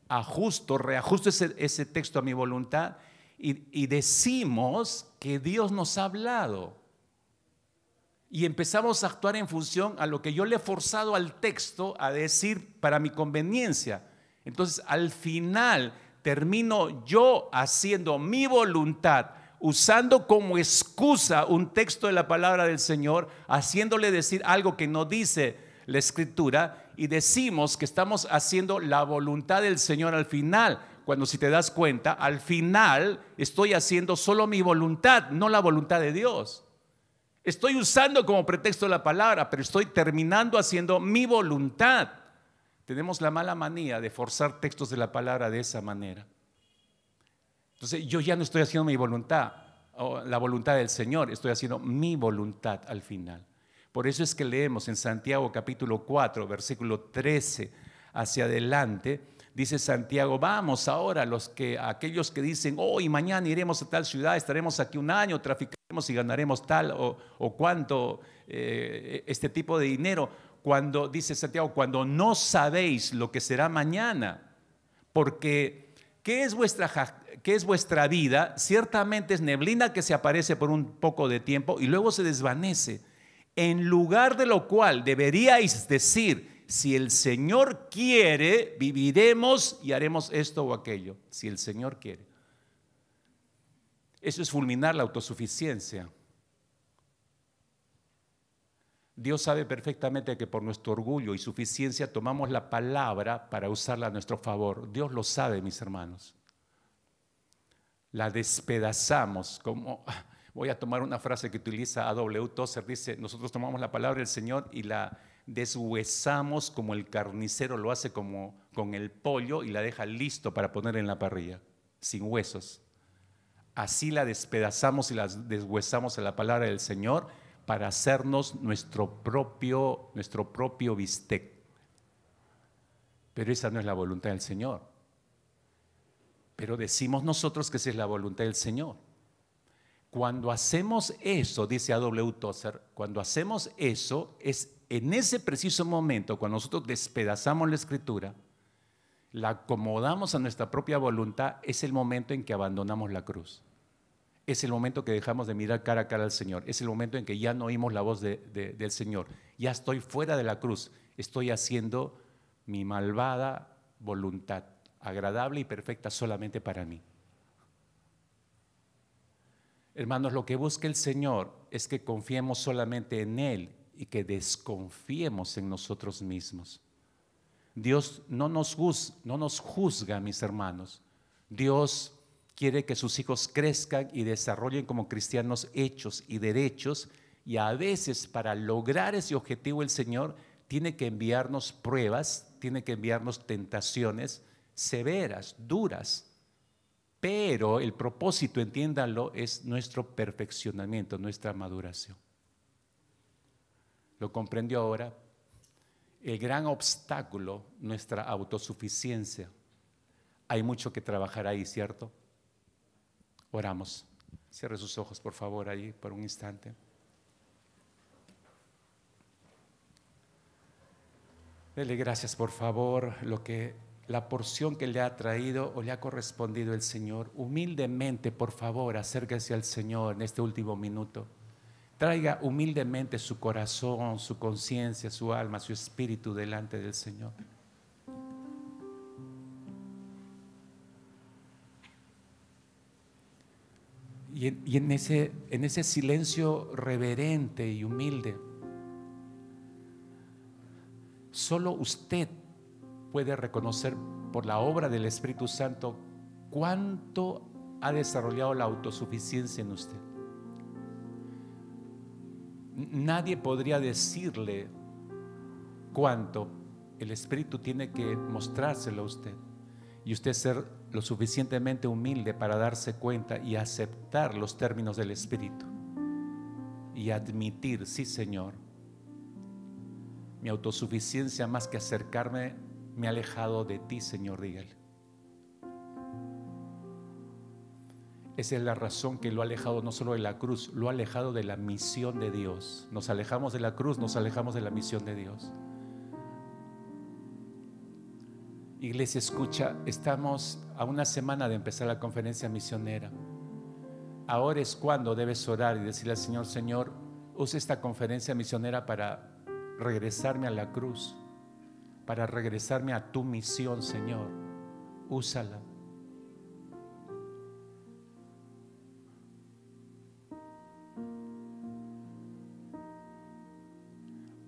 Reajusto ese texto a mi voluntad y decimos que Dios nos ha hablado. Y empezamos a actuar en función a lo que yo le he forzado al texto a decir para mi conveniencia. Entonces, al final termino yo haciendo mi voluntad, usando como excusa un texto de la palabra del Señor, haciéndole decir algo que no dice la Escritura, y decimos que estamos haciendo la voluntad del Señor al final, cuando, si te das cuenta, al final estoy haciendo solo mi voluntad, no la voluntad de Dios. Estoy usando como pretexto la palabra, pero estoy terminando haciendo mi voluntad. Tenemos la mala manía de forzar textos de la palabra de esa manera. Entonces yo ya no estoy haciendo mi voluntad, o la voluntad del Señor, estoy haciendo mi voluntad al final. Por eso es que leemos en Santiago capítulo 4, versículo 13 hacia adelante, dice Santiago, vamos ahora aquellos que dicen, hoy mañana iremos a tal ciudad, estaremos aquí un año, traficaremos y ganaremos tal o cuánto, este tipo de dinero. Cuando, dice Santiago, cuando no sabéis lo que será mañana, porque ¿qué es vuestra vida? Ciertamente es neblina que se aparece por un poco de tiempo y luego se desvanece. En lugar de lo cual deberíais decir, si el Señor quiere, viviremos y haremos esto o aquello. Si el Señor quiere. Eso es fulminar la autosuficiencia. Dios sabe perfectamente que por nuestro orgullo y suficiencia tomamos la palabra para usarla a nuestro favor. Dios lo sabe, mis hermanos. La despedazamos, como voy a tomar una frase que utiliza A.W. Tozer, dice, nosotros tomamos la palabra del Señor y la deshuesamos como el carnicero lo hace como con el pollo y la deja listo para poner en la parrilla, sin huesos. Así la despedazamos y la deshuesamos a la palabra del Señor para hacernos nuestro propio bistec. Pero esa no es la voluntad del Señor. Pero decimos nosotros que esa es la voluntad del Señor. Cuando hacemos eso, dice A.W. Tozer, cuando hacemos eso, es en ese preciso momento, cuando nosotros despedazamos la Escritura, la acomodamos a nuestra propia voluntad, es el momento en que abandonamos la cruz. Es el momento que dejamos de mirar cara a cara al Señor. Es el momento en que ya no oímos la voz del Señor. Ya estoy fuera de la cruz. Estoy haciendo mi malvada voluntad, agradable y perfecta solamente para mí. Hermanos, lo que busca el Señor es que confiemos solamente en Él y que desconfiemos en nosotros mismos. Dios no nos juzga, mis hermanos. Dios quiere que sus hijos crezcan y desarrollen como cristianos hechos y derechos, y a veces para lograr ese objetivo el Señor tiene que enviarnos pruebas, tiene que enviarnos tentaciones severas, duras, pero el propósito, entiéndanlo, es nuestro perfeccionamiento, nuestra maduración. ¿Lo comprendió ahora? el gran obstáculo, nuestra autosuficiencia. Hay mucho que trabajar ahí, ¿cierto? Oramos. Cierre sus ojos, por favor, ahí por un instante. Dele gracias, por favor, la porción que le ha traído o le ha correspondido el Señor. Humildemente, por favor, acérquese al Señor en este último minuto. Traiga humildemente su corazón, su conciencia, su alma, su espíritu delante del Señor. Y en ese silencio reverente y humilde, solo usted puede reconocer por la obra del Espíritu Santo cuánto ha desarrollado la autosuficiencia en usted. Nadie podría decirle cuánto. El Espíritu tiene que mostrárselo a usted, y usted ser lo suficientemente humilde para darse cuenta y aceptar los términos del Espíritu y admitir: sí, Señor, mi autosuficiencia, más que acercarme, me ha alejado de ti, Señor. Dígale. Esa es la razón que lo ha alejado no solo de la cruz, lo ha alejado de la misión de Dios. Nos alejamos de la cruz, nos alejamos de la misión de Dios. Iglesia, escucha, estamos a una semana de empezar la conferencia misionera. Ahora es cuando debes orar y decirle al Señor: Señor, usa esta conferencia misionera para regresarme a la cruz, para regresarme a tu misión, Señor. Úsala.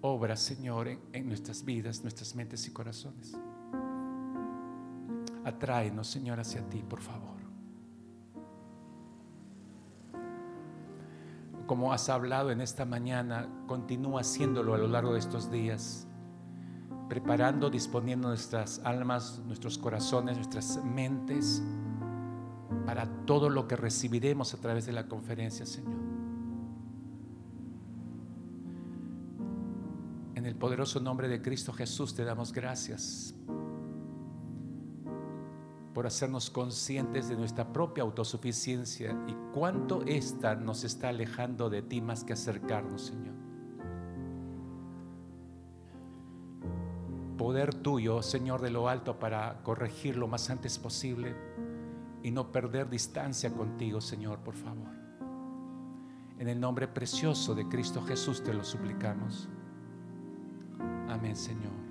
Obra, Señor, en nuestras vidas, nuestras mentes y corazones. Atráenos, Señor, hacia ti, por favor. Como has hablado en esta mañana, continúa haciéndolo a lo largo de estos días, preparando, disponiendo nuestras almas, nuestros corazones, nuestras mentes para todo lo que recibiremos a través de la conferencia, Señor. En el poderoso nombre de Cristo Jesús te damos gracias por hacernos conscientes de nuestra propia autosuficiencia y cuánto ésta nos está alejando de ti más que acercarnos, Señor. Poder tuyo, Señor, de lo alto, para corregir lo más antes posible y no perder distancia contigo, Señor, por favor. En el nombre precioso de Cristo Jesús te lo suplicamos. Amén, Señor.